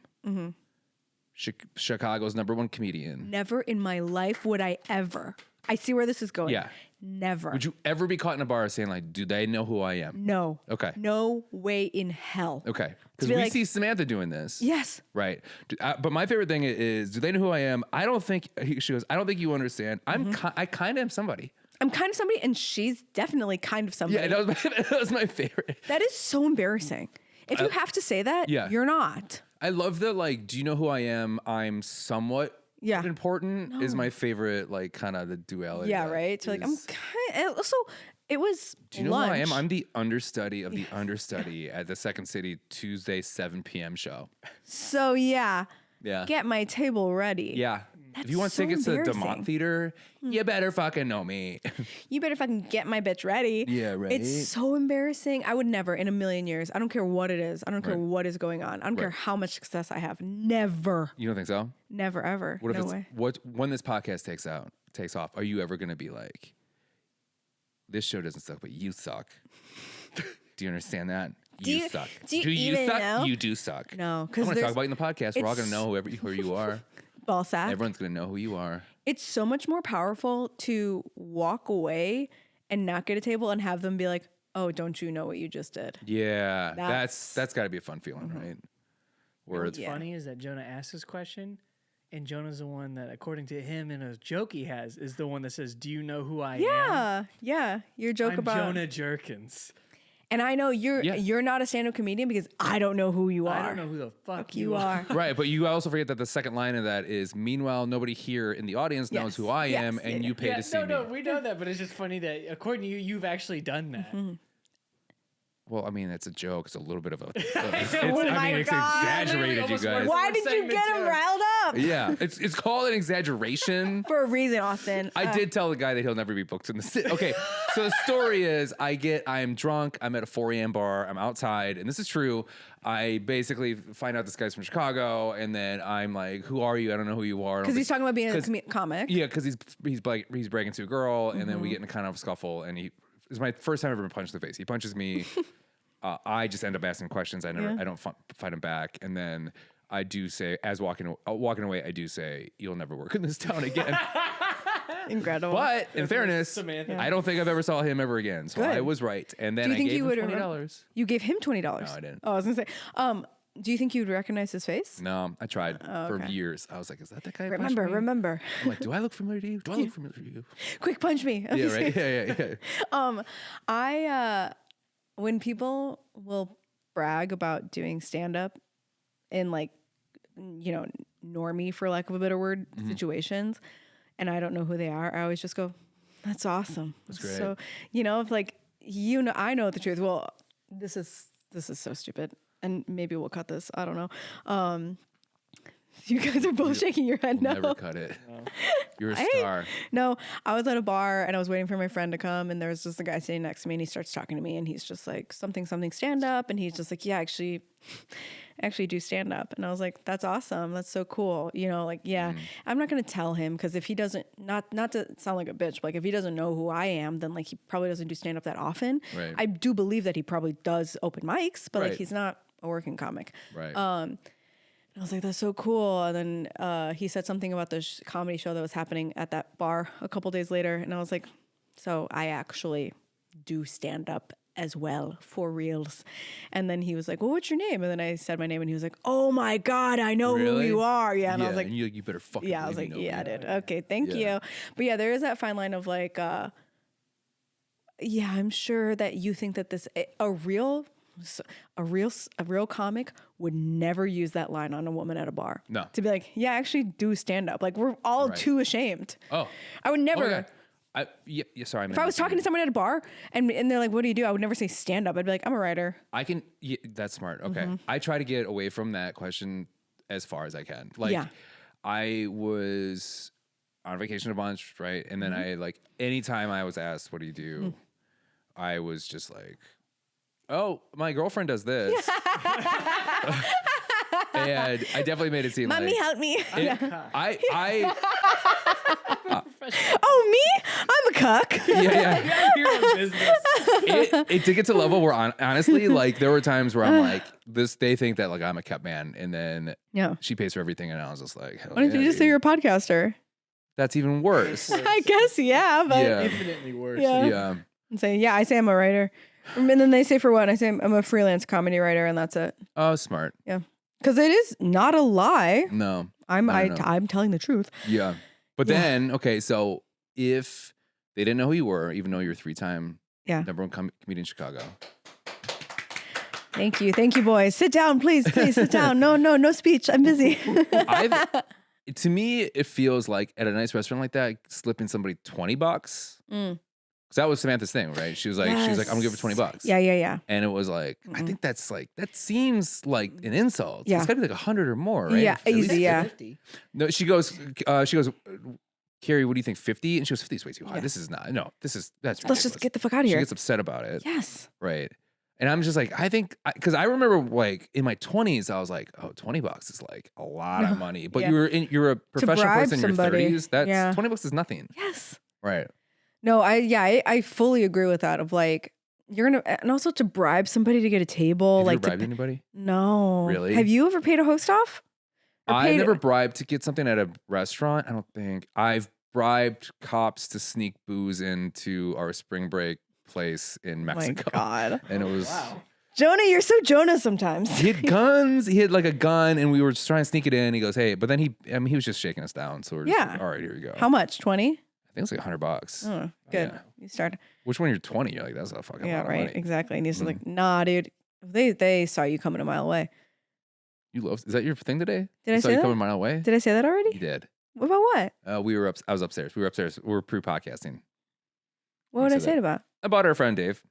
Chicago's #1 comedian. Never in my life would I ever. I see where this is going. Yeah. Never. Would you ever be caught in a bar saying like, "Do they know who I am?" No. Okay. No way in hell. Okay, because be we like- see Samantha doing this. Yes. Right. But my favorite thing is, do they know who I am? I don't think she goes. I don't think you understand. I kind of am somebody. I'm kind of somebody, and she's definitely kind of somebody. Yeah, that was my favorite. That is so embarrassing. If you have to say that, yeah. you're not. I love that. Like, do you know who I am? I'm somewhat important. Is my favorite. Like, kind of the duality. Yeah, right. So like, I'm kind. Also, it was. Do you know lunch. who I am? I'm the understudy of the understudy at the Second City Tuesday 7 p.m. show. So yeah. Yeah. Get my table ready. Yeah. That's if you want so tickets to the embarrassing. DeMont Theater, you better fucking know me. You better fucking get my bitch ready. Yeah, right. It's so embarrassing. I would never in a million years. I don't care what it is. I don't care what is going on. I don't care how much success I have. Never. You don't think so? Never ever. What if no it's way. when this podcast takes off? Are you ever going to be like, this show doesn't suck, but you suck? Do you understand that? You suck. do you even suck? know? You do suck. No, I'm because going to talk about it in the podcast. We're all going to know who you are. ball sack. Everyone's going to know who you are. It's so much more powerful to walk away and not get a table and have them be like, "Oh, don't you know what you just did?" Yeah, That's- that's got to be a fun feeling, right? Where What's it's funny is that Jonah asks this question, and Jonah's the one that, according to him in a joke he has, is the one that says, "Do you know who I am?" Yeah. Your joke I'm about Jonah Jerkins. and I know you're Yeah. you're not a stand-up comedian because I don't know who you are. I don't know who the fuck you are. right, but you also forget that the second line of that is, meanwhile, nobody here in the audience knows Yes. who I am, Yes. and you pay to see no, me. we know that, but it's just funny that according to you, you've actually done that. Well, I mean, it's a joke. It's a little bit of a. Oh my it's God. exaggerated, you Almost guys. worth Why One did you segment get him joke. riled up? Yeah, it's called an exaggeration. For a reason, Austin. I did tell the guy that he'll never be booked in the city. Okay, so the story is I'm drunk. I'm at a 4 a.m. bar. I'm outside, and this is true. I basically find out this guy's from Chicago, and then I'm like, "Who are you? I don't know who you are." Because he's talking about being a comic. Yeah, because he's bragging to a girl, and then we get in a kind of scuffle, and it's my first time I've ever been punched in the face. He punches me. I just end up asking questions. I don't fight him back, and then I do say, as walking away, I do say, "You'll never work in this town again." Incredible. But in fairness, Samantha. I don't think I've ever saw him ever again. So Good. I was right. And then Do you I think gave you him would $20. You gave him $20. No, I didn't. Oh, I was gonna say. Do you think you would recognize his face? No, I tried for okay. years. I was like, "Is that the guy?" who punched Remember. me? I'm like, "Do I look familiar to you? Do I look familiar to you?" Quick, punch me. Yeah, right. Yeah. I when people will brag about doing stand up in like normie, for lack of a better word, situations, and I don't know who they are, I always just go, "That's awesome." That's great. So if like I know the truth. Well, this is so stupid, and maybe we'll cut this. I don't know. You guys are both shaking your head no. Never cut it. You're a star. No, I was at a bar and I was waiting for my friend to come, and there was just a guy sitting next to me, and he starts talking to me, and he's just like, something stand up, and he's just like, "Yeah, actually do stand up." And I was like, "That's awesome. That's so cool." I'm not going to tell him, because if he doesn't, not to sound like a bitch, but like if he doesn't know who I am, then like he probably doesn't do stand up that often. Right. I do believe that he probably does open mics, but like Right. he's not a working comic. Right. I was like, "That's so cool." And then he said something about the comedy show that was happening at that bar a couple days later. And I was like, "So I actually do stand up as well, for reals." And then he was like, "Well, what's your name?" And then I said my name, and he was like, "Oh my God, I know who Really? you are." Yeah. And I was like, and you better fucking. "Yeah." I was believe like, you know "Yeah, I me. did. Okay, thank Yeah. you." But yeah, there is that fine line of like, yeah, I'm sure that you think that a real comic would never use that line on a woman at a bar. No. To be like, "Yeah, I actually do stand up." Like, we're all Right. too ashamed. Oh. I would never. Oh my God. Sorry. If I was talking to someone at a bar and they're like, "What do you do?" I would never say stand up. I'd be like, "I'm a writer." I can. Yeah, that's smart. Okay. Mm-hmm. I try to get away from that question as far as I can. Like, Yeah. I was on vacation a bunch, right? And then I like anytime I was asked, "What do you do?" I was just like, "Oh, my girlfriend does this." And I definitely made it seem Mommy, like help me. I Oh, me? I'm a cuck. yeah. Your own business. It did get to a level where honestly, like there were times where I'm like, they think that like I'm a kept man, and then Yeah. she pays for everything, and I was just like, hell Why don't you yeah, just say dude. you're a podcaster? That's even worse. I guess, yeah, but Yeah. Infinitely worse. Yeah. Yeah. and say, yeah, I say I'm a writer. And then they say for what? I say I'm a freelance comedy writer, and that's it. Oh, smart. Because it is not a lie. No. I'm I don't know. I'm telling the truth. Yeah. But then, okay, so if they didn't know who you were, even though you're a 3-time number one comedian in Chicago. Thank you, boys. Sit down, please sit down. No speech. I'm busy. To me, it feels like at a nice restaurant like that, slipping somebody $20. Because that was Samantha's thing, right? She was like, I'm gonna give her $20. Yeah. And it was like, I think that seems like an insult. Yeah. It's gotta be like 100 or more, right? Yeah, At least easy, yeah. 50. No, she goes, Carrie, what do you think? 50? And she goes, 50 is way too high. Yeah. This is not. No, that's ridiculous. Let's just get the fuck out of She here. gets upset about it. Yes. Right. And I'm just like, I think, because I remember like in my 20s, I was like, oh, $20 is like a lot of money. But Yeah. you're a professional bribe person in your somebody. 30s. That's Yeah. $20 is nothing. Yes. Right. No, I fully agree with that. Of like, you're gonna, and also to bribe somebody to get a table. Have you like, ever bribed anybody? no. Really? Have you ever paid a host off? Or I paid- never bribed to get something at a restaurant. I don't think. I've bribed cops to sneak booze into our spring break place in Mexico. My God. And it was. Wow. Jonah, you're so Jonah sometimes. He had guns. He had like a gun, and we were just trying to sneak it in. He goes, "Hey," but then he was just shaking us down. So we're just like, all right, here we go. How much? 20? I think it's like $100. Oh, good. Yeah. You start. Which when you're 20, you're like, that's a fucking lot of money. Exactly. And he's just like, nah, dude. They saw you coming a mile away. You love. Is that your thing today? Did I saw say you that? coming a mile away? Did I say that You already? did. About what? I was upstairs. We were pre-podcasting. What would I said say that. it about? About our friend Dave.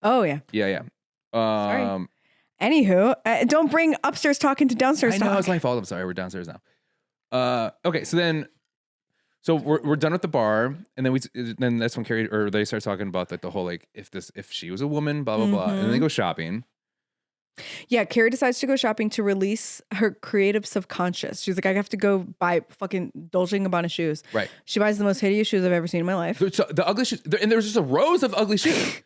Oh, yeah. Yeah. Sorry. Anywho, don't bring upstairs talking to downstairs I know talk. it's my fault. I'm sorry. We're downstairs now. Okay. So we're done with the bar, and then that's when they start talking about like the whole like if she was a woman, blah blah blah, and then they go shopping. Yeah, Carrie decides to go shopping to release her creative subconscious. She's like, I have to go buy fucking Dolce & Gabbana shoes. Right. She buys the most hideous shoes I've ever seen in my life. So the ugly shoes, and there was just a rows of ugly shoes.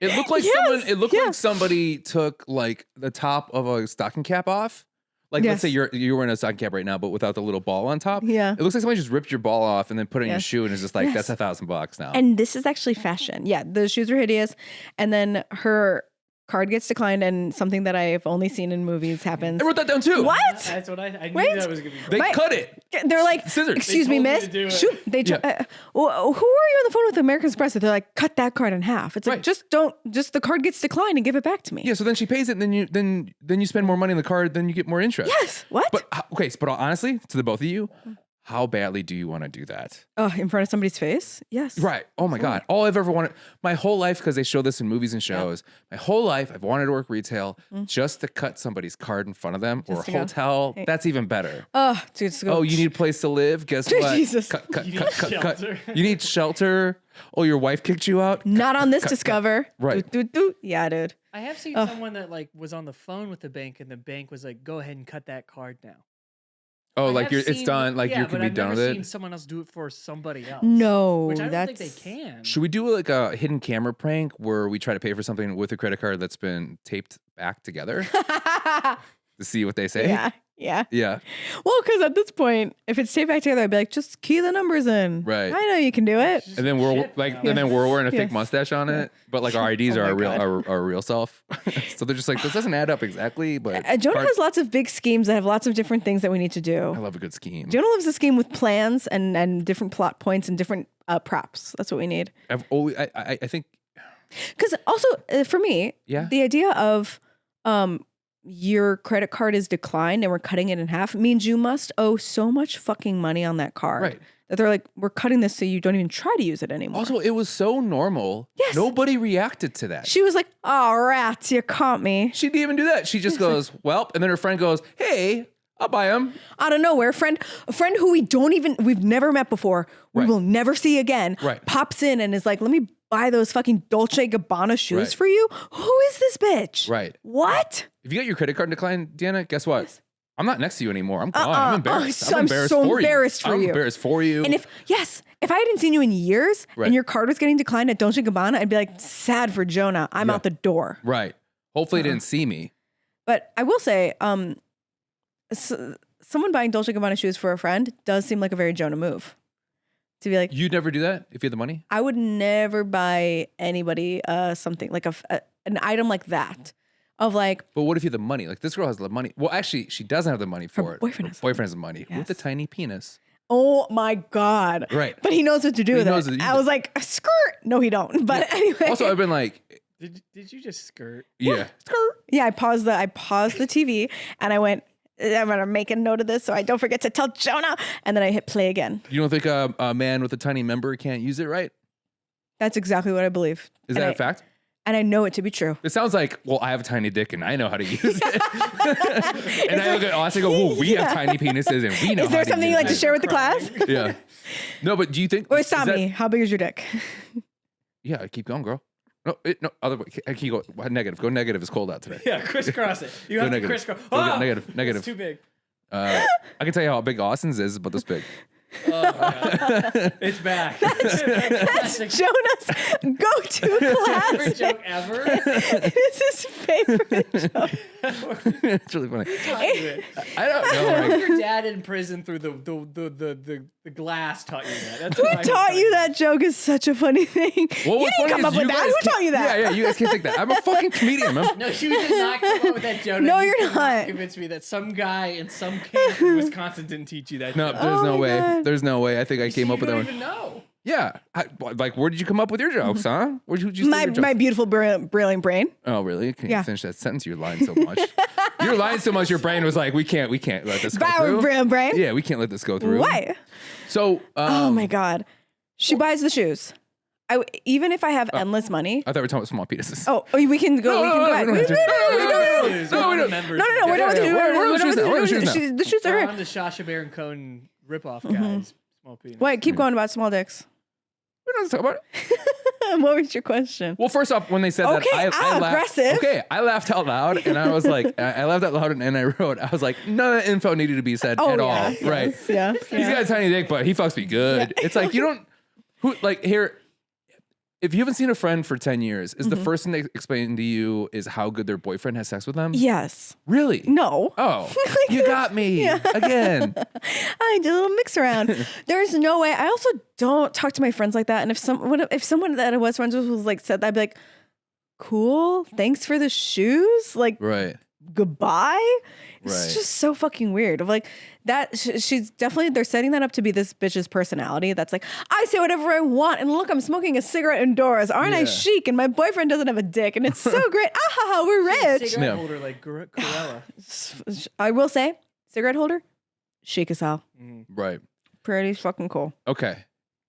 It looked like Yes, like somebody took like the top of a stocking cap off. Like let's say you're wearing a stocking cap right now, but without the little ball on top. Yeah. It looks like somebody just ripped your ball off and then put it in your Yes. shoe, and it's just like Yes. that's $1,000 now. And this is actually fashion. Yeah, the shoes are hideous. And then her card gets declined, and something that I've only seen in movies happens. I wrote that down too. What? That's what I knew Wait. that was going to be. They My- cut it. They're like, Scissors. excuse They me, told me miss. to do it. Shoot. They who are you on the phone with American Express? They're like, cut that card in half. It's like, Right. just the card gets declined and give it back to me. Yeah. So then she pays it, and then you spend more money on the card, then you get more interest. Yes. What? But but honestly, to the both of you, how badly do you want to do that? Oh, in front of somebody's face? Yes. Right. Oh my God. All I've ever wanted my whole life, because they show this in movies and shows, my whole life I've wanted to work retail just to cut somebody's card in front of them, or a Just to go, hotel. hey. That's even better. Oh, dude. Just go, Oh, you need a place to live? Guess what? Jesus. Cut. You need shelter. You need shelter. Oh, your wife kicked you out? not on this Discover. Right. Yeah, dude. I have seen someone that like was on the phone with the bank, and the bank was like, "Go ahead and cut that card now." Oh, I like have it's seen- done. Like yeah, you can but be I've done never with seen it. someone else do it for somebody else. No, which I don't that's think they can. Should we do like a hidden camera prank where we try to pay for something with a credit card that's been taped back together to see what they say? yeah. Yeah. Yeah. Well, because at this point, if it's taped back together, I'd be like, just key the numbers in. Right. I know you can do it. And then we're Shit, like, no. and then we're wearing a fake Yes. mustache on it, but like our IDs Oh are my our real, God. our real self. So they're just like, this doesn't add up exactly. But Jonah card- has lots of big schemes that have lots of different things that we need to do. I love a good scheme. Jonah loves a scheme with plans and different plot points and different props. That's what we need. I've always, I think, Because also for me, Yeah. the idea of your credit card is declined and we're cutting it in half means you must owe so much fucking money on that card. Right. That they're like, we're cutting this so you don't even try to use it anymore. also, it was so normal. Yes. Nobody reacted to that. She was like, oh, rats, you caught me. She didn't even do that. She just goes, well, and then her friend goes, hey, I'll buy them. Out of nowhere, a friend who we've never met before, we Right. will never see again, Right. pops in and is like, let me buy those fucking Dolce & Gabbana shoes Right. for you. Who is this bitch? Right. What? If you got your credit card declined, Deanna, guess what? Yes. I'm not next to you anymore. I'm gone. I'm embarrassed. I'm embarrassed so for embarrassed you. for I'm you. embarrassed for you. And if I hadn't seen you in years Right. and your card was getting declined at Dolce & Gabbana, I'd be like, sad for Jonah. I'm Yeah. out the door. Right. Hopefully, they didn't see me. But I will say, someone buying Dolce & Gabbana shoes for a friend does seem like a very Jonah move. To be like, You'd never do that if you had the money? I would never buy anybody something like an item like that. Of like, But what if you have the money? Like, this girl has the money. Well, actually, she doesn't have the money for it. boyfriend has the boyfriend has the money with the Yes. tiny penis. oh my God. Right. But he knows what to do with knows it. what to I use was like, skirt. No, he don't. But anyway. Also, I've been like, Did you just skirt? yeah. Yeah, I paused the TV and I went, I'm gonna make a note of this so I don't forget to tell Jonah. And then I hit play again. You don't think a man with a tiny member can't use it, right? That's exactly what I believe. Is And that I- a fact? And I know it to be true. It sounds like, well, I have a tiny dick and I know how to use it. And I look at Austin and go, well, we have tiny penises and we know Is there how to something use you'd like to it. share with the class? Yeah. No, but do you think? Or is that- Sami, how big is your dick? Yeah, keep going, girl. No, other way. I keep going. Negative. Go negative. It's cold out today. Yeah, crisscross it. You Go have to negative. crisscross. Go Oh, negative. It's too big. I can tell you how big Austin's is, but this big. Oh, my God. It's back. That's Jonah's go-to class. Favorite joke ever. It is his favorite joke. It's really funny. Taught you it. I don't know. Like, Your dad in prison through the glass taught you that. That's Who what I taught you that joke is such a funny thing. well, You what's didn't funny come is up with you that. guys Who can't- taught you that? Yeah, you guys can't think that. I'm a fucking comedian, man. No, you did not come up with that joke. No, You you're cannot not. Convince me that some guy in some camp in Wisconsin didn't teach you that No, joke. there's Oh no my way. God. There's no way. I think I came up with that You one. don't even know. Yeah. Like, where did you come up with your jokes, huh? Where'd you steal My your jokes? my beautiful brilliant brain. Oh, really? Can Yeah. you finish that sentence? You're lying so much. You're lying so much. Your brain was like, we can't let this go through. Brilliant brain. Yeah, we can't let this go through. Why? So, Oh my God. She buys the shoes. Even if I have endless money. I thought we were talking about small penises. Oh, we can go. we can go back. we don't have to. No, we don't. remember. No, we're done with the shoes. We're on We're the done with shoes now. We're on the the shoes shoes. The shoes are We're here. on the Sasha Baron Cohen ripoff guys. Small penis. Wait, keep going about small dicks. We don't have to talk about it. What was your question? Well, first off, when they said Okay, that, I laughed. aggressive. Okay, I laughed out loud, and I was like, I laughed out loud, and I wrote, I was like, none of the info needed to be said Oh, at yeah, all. yes, Right? Yeah. He's got a tiny dick, but he fucks me good. It's like you don't. Who like here? If you haven't seen a friend for 10 years, is the first thing they explain to you is how good their boyfriend has sex with them? Yes. Really? No. Oh, you got me again. I did a little mix around. There's no way. I also don't talk to my friends like that. And if someone that I was friends with was like said that, I'd be like, cool. Thanks for the shoes. Like, Right. goodbye. It's Right. just so fucking weird. Of like that. She's definitely, they're setting that up to be this bitch's personality. That's like, I say whatever I want. And look, I'm smoking a cigarette indoors. Aren't I Yeah. chic? And my boyfriend doesn't have a dick. And it's so great. Ah, ha, ha, we're rich. Cigarette No. holder like Corella. I will say, cigarette holder, chic as hell. Right. Pretty fucking cool. Okay.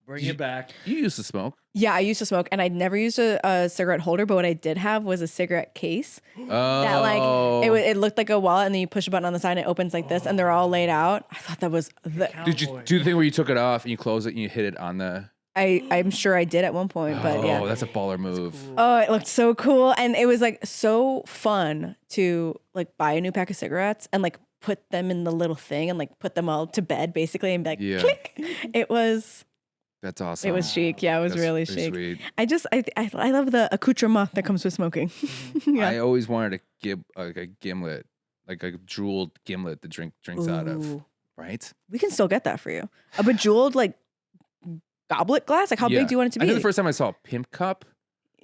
Bring it back. You used to smoke. Yeah, I used to smoke, and I'd never used a cigarette holder, but what I did have was a cigarette case Oh. that like it looked like a wallet, and then you push a button on the side, and it opens like this, and they're all laid out. I thought that was Did you Cowboy. do the thing where you took it off and you close it and you hit it on the? I'm sure I did at one point, but Oh, yeah. that's a baller move. Oh, it looked so cool, and it was like so fun to like buy a new pack of cigarettes and like put them in the little thing and like put them all to bed basically, and be like Yeah. click. It was That's awesome. it was chic. Yeah, it was That's really pretty chic. Sweet. I love the accoutrement that comes with smoking. Yeah. I always wanted a gimlet, like a jeweled gimlet to drink drinks out of. Ooh. Right? We can still get that for you. A bejeweled like goblet glass. Like how Yeah. big do you want it to I be? think the first time I saw a pimp cup,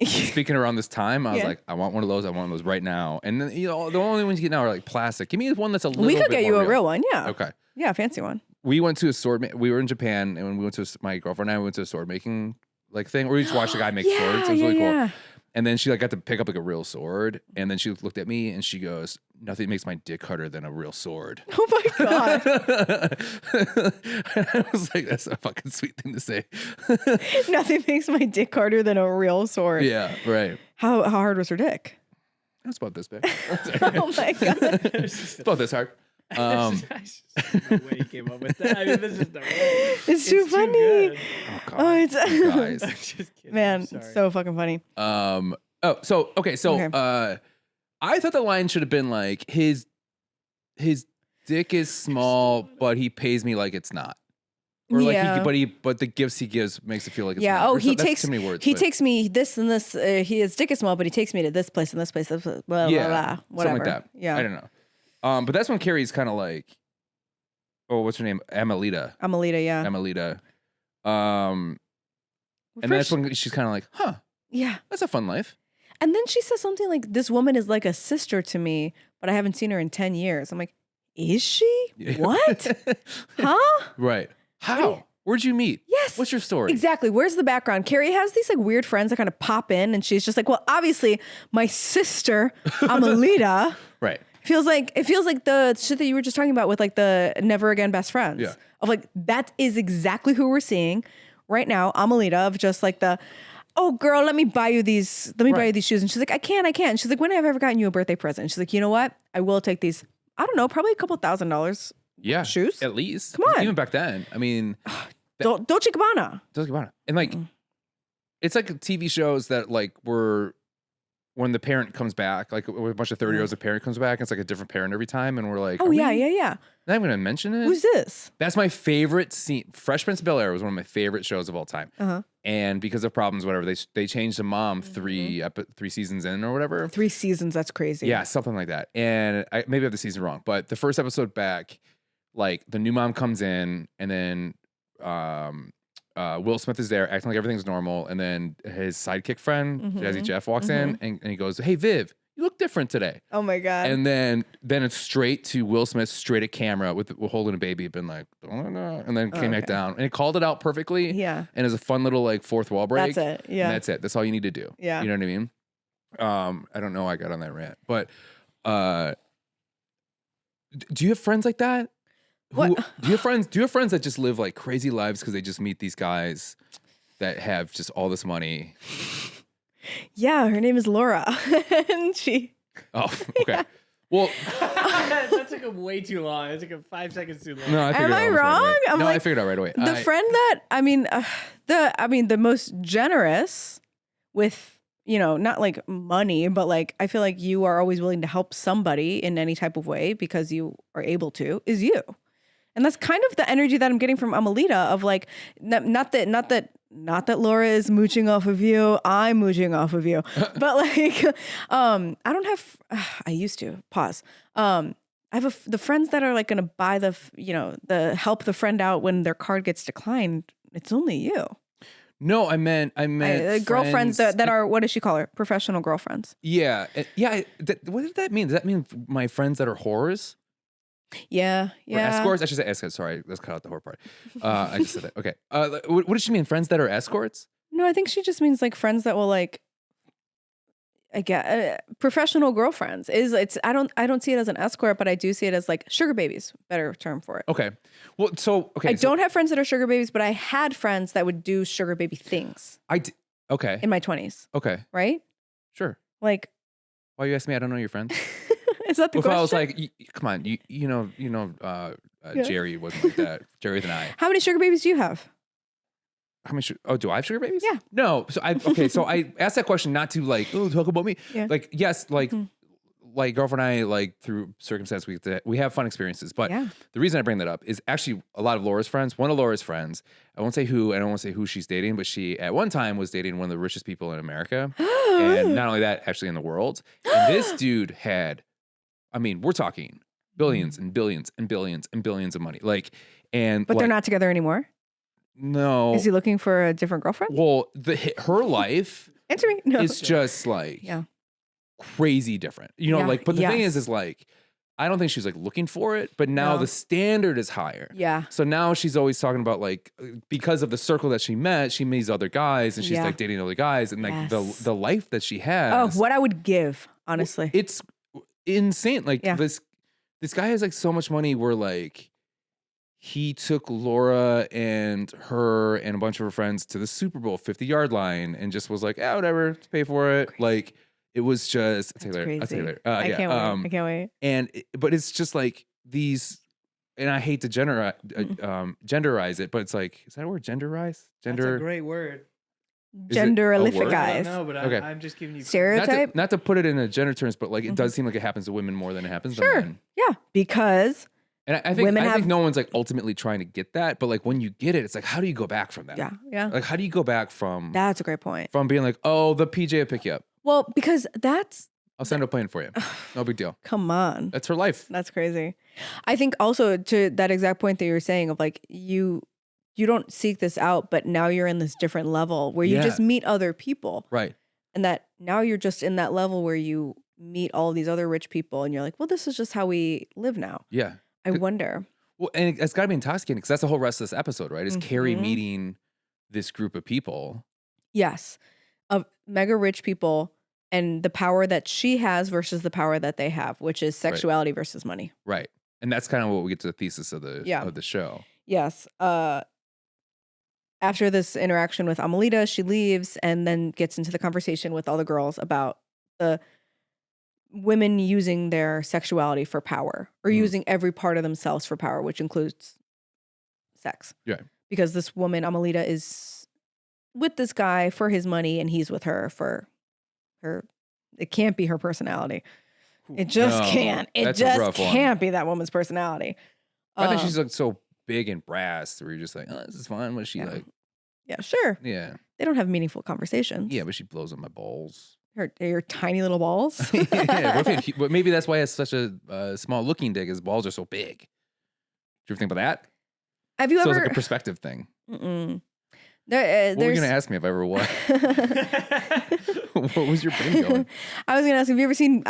speaking around this time, I was Yeah. like, I want one of those. I want one of those right now. And then the only ones you get now are like plastic. Give me one that's a little. we could bit get you more a real one. Yeah. Okay. Yeah, a fancy one. We went to a sword. We were in Japan, and when we went to my girlfriend and I went to a sword making like thing, where we just watched a guy make swords. It was really cool. And then she like got to pick up like a real sword, and then she looked at me and she goes, "Nothing makes my dick harder than a real sword." Oh my god. And I was like, "That's a fucking sweet thing to say." Nothing makes my dick harder than a real sword. Yeah, right. How hard was her dick? That's about this big. Oh my god. It's about this hard. I just don't know when he came up with that. I mean, this is the way. It's too funny. good. Oh God, Oh, it's guys. I'm just kidding. man, I'm sorry. it's so fucking funny. Okay. I thought the line should have been like his dick is small, but he pays me like it's not. Or like Yeah. but the gifts he gives makes it feel like it's Yeah. not. Oh, Or he that's takes too many words. he but- takes me this and this. His dick is small, but he takes me to this place and this place. Blah, blah, yeah, blah, whatever. something like that. Yeah. I don't know. But that's when Carrie's kind of like, oh, what's her name? Amelita. Amelita. Yeah. Amelita. Well, And that's when she's kind of like, huh, Yeah. that's a fun life. And then she says something like, "This woman is like a sister to me, but I haven't seen her in 10 years." I'm like, "Is she? Yeah. What? Huh?" Right. How? Where'd you meet? Yes. What's your story? Exactly. Where's the background? Carrie has these like weird friends that kind of pop in, and she's just like, "Well, obviously, my sister, Amelita." Right. It feels like the shit that you were just talking about with like the Never Again Best Friends. Yeah. Of like, that is exactly who we're seeing right now. Amelita of just like the, "Oh girl, let me buy you these shoes." And she's like, I can't. And she's like, "When have I ever gotten you a birthday present?" And she's like, "You know what? I will take these, I don't know, probably a couple $1,000 Yeah. shoes. At least. Come on. Even back then. I mean, Dolce Gabbana." Dolce Gabbana. And like, it's like TV shows that like were when the parent comes back, like with a bunch of 30-year-olds, the parent comes back, it's like a different parent every time. And we're like, Oh are yeah, we yeah. not even gonna mention it? Who's this? That's my favorite scene. Fresh Prince of Bel-Air was one of my favorite shows of all time. Uh-huh. And because of problems, whatever, they changed the mom Mm-hmm. 3 seasons in or whatever. 3 seasons. That's crazy. Yeah, something like that. And maybe I have the season wrong, but the first episode back, like the new mom comes in, and then Will Smith is there acting like everything's normal, and then his sidekick friend Jazzy Jeff walks in, and he goes, "Hey Viv, you look different today." Oh my God. And then it's straight to Will Smith, straight at camera with holding a baby, been like, "Oh, no," and then came back down, and it called it out perfectly. Yeah. And it's a fun little like fourth wall break. That's it. Yeah. And that's it. That's all you need to do. Yeah. You know what I mean? I don't know. I got on that rant, but do you have friends like that? What? Do you have friends that just live like crazy lives because they just meet these guys that have just all this money? Yeah, her name is Laura. And she. Oh, okay. Well, That took him way too long. It took him 5 seconds too long. no, I figured Am it I out right wrong? away. I'm No, I like, figured it out right away. The friend that the most generous with, not like money, but like I feel like you are always willing to help somebody in any type of way because you are able to, is you. And that's kind of the energy that I'm getting from Amelita of like, not that Laura is mooching off of you, I'm mooching off of you. But like, I used to pause. I have the friends that are like going to buy the help the friend out when their card gets declined. It's only you. No, I meant Girlfriends that are, what does she call her? Professional girlfriends. Yeah, what does that mean? Does that mean my friends that are whores? Yeah, Or yeah. escorts? I should say escorts. Sorry, let's cut out the whore part. I just said that. Okay. What does she mean? Friends that are escorts? No, I think she just means like friends that will like. I get professional girlfriends. I don't see it as an escort, but I do see it as like sugar babies. Better term for it. Okay. Well, I don't have friends that are sugar babies, but I had friends that would do sugar baby things Okay. in my 20s. Okay. Right? Sure. Like, Why you ask me? I don't know your friends. is that the If question? I was like, come on, Jerry wasn't like that. Jerry and I. How many sugar babies do you have? How many? Do I have sugar babies? Yeah. No. So I asked that question not to like, oh, talk about me. Yeah. Like, yes, like girlfriend and I, like through circumstance, we have fun experiences. But Yeah. the reason I bring that up is actually a lot of Laura's friends. One of Laura's friends, I won't say who, I don't want to say who she's dating, but she at one time was dating one of the richest people in America. And not only that, actually in the world. And this dude had, I mean, we're talking billions and billions and billions and billions of money. Like, and But they're not together anymore. No. Is he looking for a different girlfriend? Well, her life Answer me. No. is just like Yeah. crazy different. Yeah, Like, but the thing yes. is like, I don't think she's like looking for it, but now No. the standard is higher. Yeah. So now she's always talking about like, because of the circle that she meets other guys and she's Yeah. like dating other guys and like Yes. the life that she has. Oh, what I would give, honestly. It's insane. Like Yeah. this guy has like so much money where like he took Laura and her and a bunch of her friends to the Super Bowl 50-yard line and just was like, whatever, pay for it. Like it was just, I'll tell you later. I can't wait. I can't wait. but it's just like these, and I hate to genderize it, but it's like, is that a word? Genderize? That's a great word. Is it a Genderlific word? I don't eyes. know, but Okay. I'm just giving you Stereotype? Not to put it in a gender terms, but like it does seem like it happens to women more than it happens to Sure. men. Yeah, because And I think Women I think have- no one's like ultimately trying to get that, but like when you get it, it's like, how do you go back from that? yeah. Like, how do you go back from That's a great point. being like, oh, the PJ will pick you up. Well, because that's I'll send a plane for you. No big deal. come on. That's her life. That's crazy. I think also to that exact point that you were saying of like you don't seek this out, but now you're in this different level where you Yeah. just meet other people. Right. And that now you're just in that level where you meet all these other rich people and you're like, well, this is just how we live now. Yeah. I wonder. Well, and it's got to be intoxicating because that's the whole rest of this episode, right? Is Carrie Mhm. meeting this group of people. Yes. Of mega rich people and the power that she has versus the power that they have, which is sexuality versus money. Right. And that's kind of what we get to the thesis of the show. Yes. After this interaction with Amelita, she leaves and then gets into the conversation with all the girls about the women using their sexuality for power or using every part of themselves for power, which includes sex. Yeah. Because this woman, Amelita, is with this guy for his money and he's with her for her. It can't be her personality. It just No, can't. It that's a just rough one. can't be that woman's personality. I think she's like so big and brass where you're just like, oh, this is fun. What is she Yeah. like? Yeah, sure. Yeah. They don't have meaningful conversations. Yeah, but she blows up my balls. Your tiny little balls. Yeah, but maybe that's why it's such a small looking dick. His balls are so big. Do you ever think about that? Have you So ever? it's like a perspective thing. Mm-mm. What were you There's. gonna ask me if I ever what? What was your brain going? I was gonna ask, have you ever seen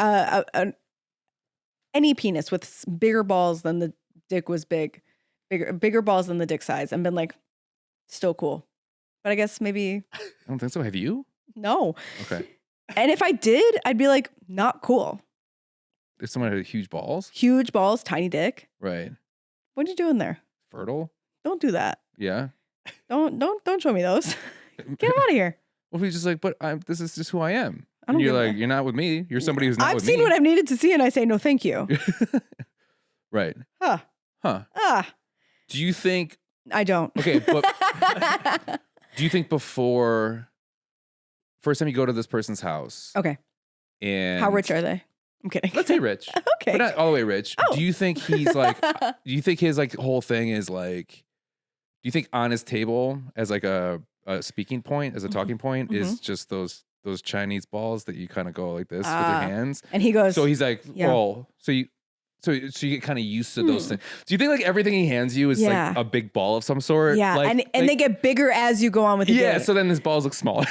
any penis with bigger balls than the dick was big, bigger balls than the dick size, and been like, still cool, but I guess maybe I don't think so. Have you? no. Okay. And if I did, I'd be like, not cool. If someone had huge balls, Huge balls, tiny dick. right? What are you doing there? Fertile? Don't do that. Yeah. Don't show me those. Get them out of here. Well, if he's just like, but this is just who I am. I don't And you're give a- like, you're not with me. You're somebody who's not I've with seen me. what I've needed to see, and I say no, thank you. Right. Huh? Huh. Do you think? I don't. Okay, but do you think before first time you go to this person's house? Okay. And How rich are they? I'm kidding. Let's say rich, Okay. but not all the way rich. Oh. Do you think he's like? Do you think his like whole thing is like? Do you think on his table as like a speaking point, as a talking point, is just those Chinese balls that you kind of go like this with your hands? And he goes. So he's like, yeah. well, so you get kind of used to those things. Do you think like everything he hands you is Yeah. like a big ball of some sort? Yeah, Like, and they get bigger as you go on with the yeah. day. So then his balls look smaller.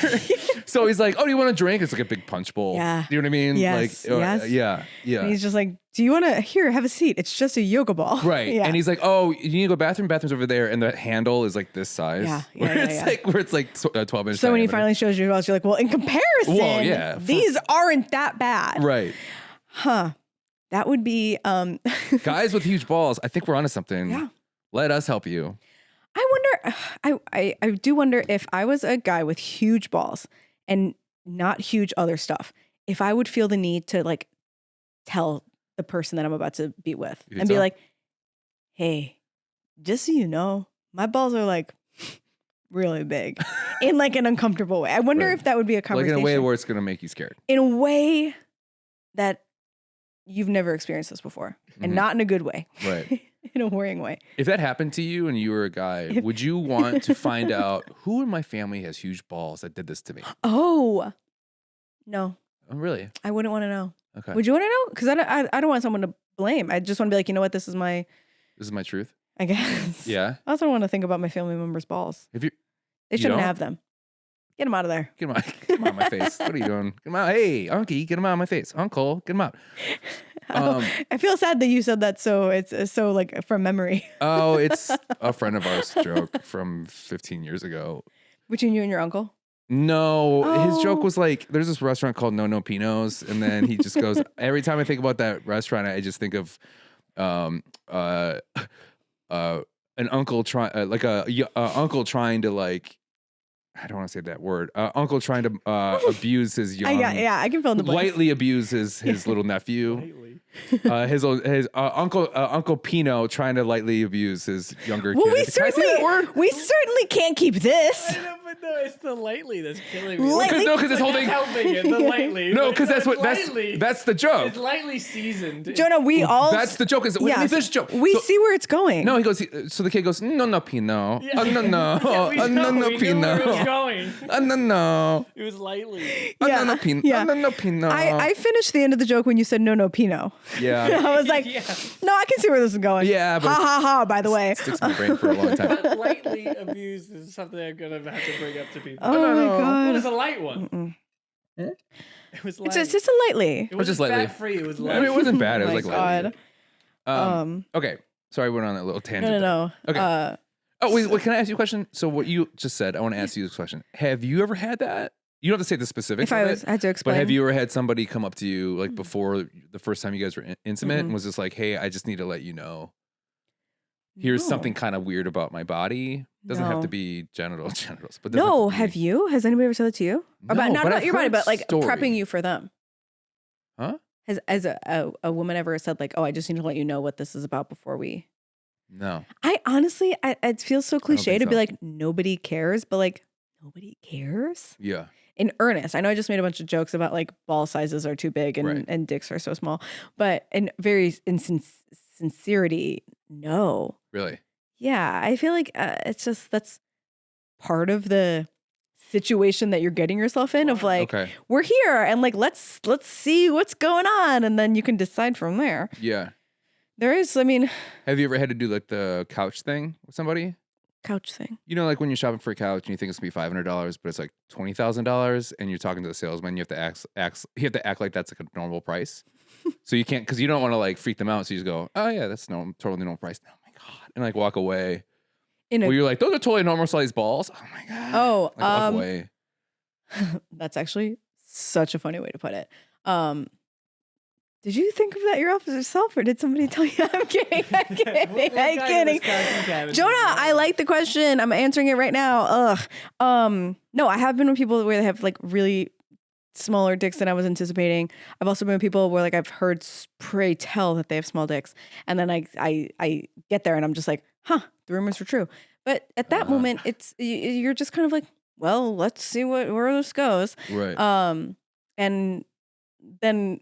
So he's like, oh, do you want a drink? It's like a big punch bowl. Yeah. Do you know what I mean? Yes, Like, yes. yeah. And he's just like, do you want to here have a seat? It's just a yoga ball. Right. Yeah. And he's like, oh, you need to go bathroom. Bathroom's over there. And the handle is like this size. Yeah, Where yeah, it's yeah. like, where it's like 12 inch. So when he diameter. finally shows you balls, you're like, well, in comparison, Well, yeah. these aren't that bad. Right. Huh. That would be Guys with huge balls, I think we're onto something. Yeah. Let us help you. I wonder I do wonder if I was a guy with huge balls and not huge other stuff, if I would feel the need to like tell the person that I'm about to be with You think and be so? like, hey, just so you know, my balls are like really big in like an uncomfortable way. I wonder Right. if that would be a Like conversation. in a way where it's going to make you scared. In a way that you've never experienced this before and Mhm. not in a good way. Right. In a worrying way. If that happened to you and you were a guy, would you want to find out who in my family has huge balls that did this to me? Oh, no, Oh, really? I wouldn't want to know. Okay. Would you want to know? Because I don't want someone to blame. I just want to be like, you know what? This is my, This is my truth. I guess. Yeah. I also don't want to think about my family members' balls. If you They You shouldn't don't? have them. Get them out of there. get him out my face. What are you doing? Get him out. Hey, Unky, get him out of my face. Uncle, get him out. I feel sad that you said that. So it's so like from memory Oh, it's a friend of ours joke from 15 years ago. between you and your uncle. No, his joke Oh. was like, there's this restaurant called No Pinos, and then he just goes, every time I think about that restaurant, I just think of an uncle trying, like a uncle trying to like, I don't want to say that word, uncle trying to abuse his young, I can fill in the blanks. lightly abuse his little nephew. Lightly. his Uncle Pino trying to lightly abuse his younger Well, kid. we Can I say that word? certainly can't keep this. I know, but no, it's the lightly that's killing me. Lightly? No, because this whole thing. Helping it, the lightly. No, Like, because that's lightly. that's the joke. It's lightly seasoned. Jonah, we all. That's the joke. Is Yeah, let me finish the joke. we So- see where it's going. No, he goes. So the kid goes, no, Pino. Yeah. Oh, no, Yeah, we oh, know, no, we knew where it was Pino. going. Oh, no. It was lightly. Oh, Yeah, no, Pino. yeah. Oh, no, Pino. I finished the end of the joke when you said no, Pino. Yeah. I was like, Yeah. no, I can see where this is going. Yeah, but ha ha ha. By the way. sticks in my brain for a long time. But lightly abused is something I'm gonna have to bring up to people. Oh no, my no. It god. was a light one. Mm-mm. It was light. It's just a lightly. It was just lightly. fat free. It was light. I mean, it wasn't bad. It Oh was my like lightly. God. Okay. Sorry, I went on that little tangent. No. Okay. Oh, wait, can I ask you a question? So what you just said, I want to ask you this question. Have you ever had that? You don't have to say the specifics If I of was, it, I had to explain. but have you ever had somebody come up to you like before the first time you guys were intimate and was just like, hey, I just need to let you know, here's No. something kind of weird about my body. Doesn't have No. to be genitals, but No, have you? Has anybody ever said that to you? About No, not but about I've your body, heard but like stories. prepping you for them. Huh? Has a woman ever said like, oh, I just need to let you know what this is about before we? No. I honestly, it feels so cliche think to be so. like nobody cares, but like nobody cares Yeah. in earnest. I know I just made a bunch of jokes about like ball sizes are too big and Right. and dicks are so small, but in sincerity, no. Really? Yeah, I feel like it's just that's part of the situation that you're getting yourself in of like Okay. we're here and like let's see what's going on and then you can decide from there. Yeah. There is, I mean, Have you ever had to do like the couch thing with somebody? couch thing. You know, like when you're shopping for a couch and you think it's gonna be $500, but it's like $20,000, and you're talking to the salesman, you have to act like that's like a normal price. So you can't, because you don't want to like freak them out. So you just go, oh yeah, that's totally normal price. Oh my god, and like walk away. In a Well, you're like, those are totally normal sized balls. Oh my god. Oh, Like, walk away. that's actually such a funny way to put it. Did you think of that yourself, or did somebody tell you? I'm kidding. I'm kidding. What I'm kind of kidding. Wisconsin cabin Jonah, is that? I like the question. I'm answering it right now. Ugh. No, I have been with people where they have like really smaller dicks than I was anticipating. I've also been with people where like I've heard pray tell that they have small dicks, and then I get there and I'm just like, huh, the rumors were true. But at that moment, you're just kind of like, well, let's see where this goes. Right. And then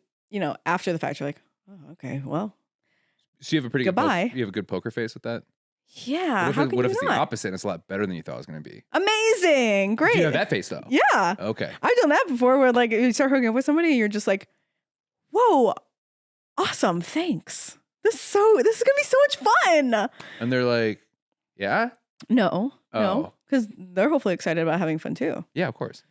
after the fact, you're like, oh, okay, well, So you have a pretty goodbye. Good you have a good poker face with that. yeah. What if, How can what if you it's the not? opposite and it's a lot better than you thought it was going to be? Amazing, great. Do you have that face though? Yeah, Okay. I've done that before. Where like you start hooking up with somebody, and you're just like, whoa, awesome, thanks. This is gonna be so much fun. And they're like, yeah, No, Oh. because they're hopefully excited about having fun too. yeah, of course.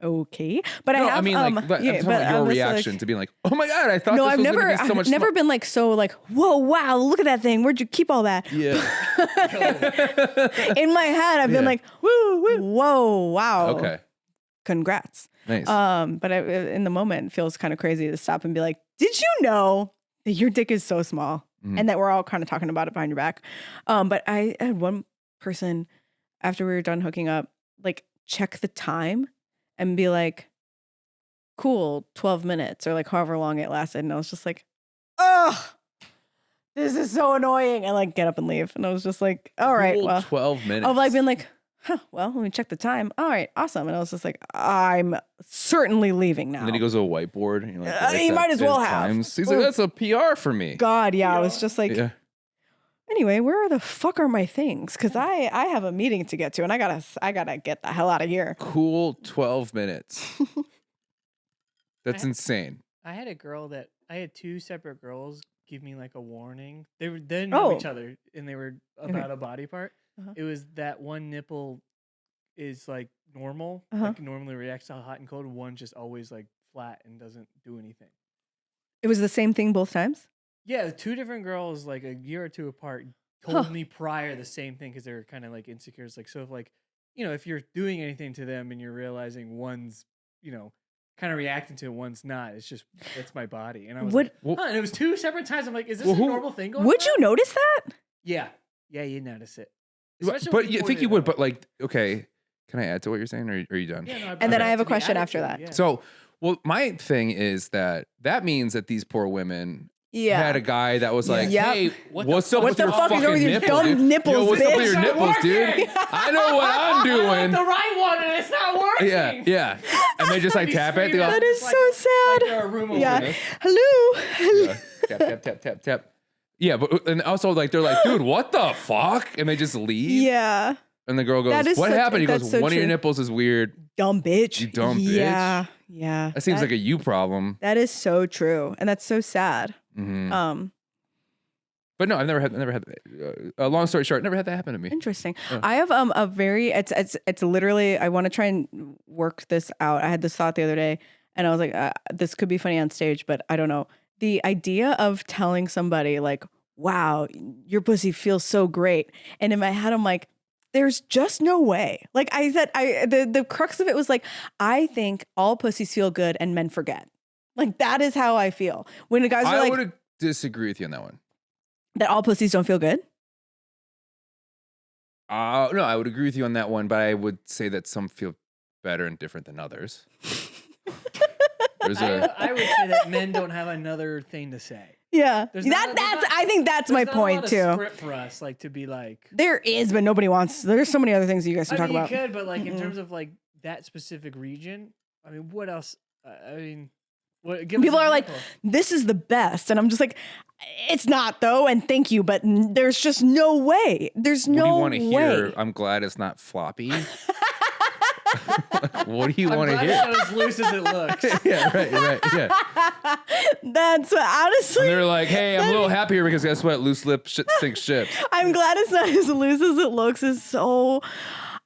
Okay, but No, I have. I mean, like, but I'm talking about your I'm just, reaction like, to being like, oh my god, I thought no, this I've was never, going to be so much I've never fun. been like so like, whoa, wow, look at that thing. Where'd you keep all that? Yeah. In my head, I've been Yeah. like, woo, whoa, wow. Okay. Congrats. Nice. But in the moment, it feels kind of crazy to stop and be like, did you know that your dick is so small? Mhm. And that we're all kind of talking about it behind your back. But I had one person after we were done hooking up, like check the time and be like, cool, 12 minutes or like however long it lasted. And I was just like, oh, this is so annoying. And like get up and leave. And I was just like, all right, Cool well, 12 minutes. I've like been like, huh, well, let me check the time. All right, awesome. And I was just like, I'm certainly leaving now. And then he goes to a whiteboard. And you're like, He writes might out as well his have. times. He's like, that's a PR for me. God, yeah, I was just like, Yeah. anyway, where the fuck are my things? Because I have a meeting to get to, and I gotta get the hell out of here. Cool 12 minutes. That's insane. I had a girl that I had two separate girls give me like a warning. They didn't know Oh. each other, and they were about a body part. Uh-huh. It was that one nipple is like normal, Uh-huh. like normally reacts to hot and cold. One just always like flat and doesn't do anything. It was the same thing both times. Yeah, two different girls, like a year or two apart, Huh. told me prior the same thing because they were kind of like insecure. It's like, so if like, if you're doing anything to them and you're realizing one's, kind of reacting to it, one's not, it's just, that's my body. And I was Would like, huh, and it was two separate times. I'm like, is this Well, a who- normal thing going would on? you notice that? Yeah. Yeah, you notice it. But Especially when you think point you it would, out. but like, okay, can I add to what you're saying or are you done? Yeah, no, And then I have a to be question added after to, that. yeah. So Well, my thing is that means that these poor women Yeah. had a guy that was like, Yep. hey, what's up What with the your fuck is fucking wrong with your nipple, dumb dude? nipples, Yo, what's up with bitch? your nipples, dude? I know what I'm doing. the right one and it's not working. Yeah. And they just like tap it. They go, That is Like- so sad. Like a room Yeah. opener. Hello. yeah, tap. Yeah, but and also like they're like, dude, what the fuck? And they just leave. Yeah. And the girl That goes, is what such- happened? He goes, that's so one of your true. nipples is weird. Dumb bitch. You dumb bitch. Yeah. Yeah. That seems like a you problem. That is so true. And that's so sad. Mhm. But no, I've never had. Long story short, never had that happen to me. Interesting. I have a very it's literally I want to try and work this out. I had this thought the other day, and I was like, this could be funny on stage, but I don't know. The idea of telling somebody like, "Wow, your pussy feels so great," and in my head, I'm like, "There's just no way." Like I said, the crux of it was like, I think all pussies feel good and men forget. Like that is how I feel when the guys are I like would disagree with you on that one. that. All pussies don't feel good. No, I would agree with you on that one, but I would say that some feel better and different than others. There's I would say that men don't have another thing to say. Yeah, There's not- I think that's my There's not a lot point of too. Script for us, like to be like. There is, but nobody wants. There's so many other things that you guys can I talk mean, about. you could, but like in terms of like that specific region, I mean, what else? I mean, what? Give us People an are like, example. this is the best. And I'm just like, it's not though. And thank you. But there's just no way. There's what do you no want to way. hear? I'm glad it's not floppy. What do you I'm want to glad hear? it's not as loose as it looks. Yeah, right. Yeah. That's what, honestly, And they're like, hey, I'm a little happier because guess what? Loose lip sinks ships. I'm glad it's not as loose as it looks. Is so,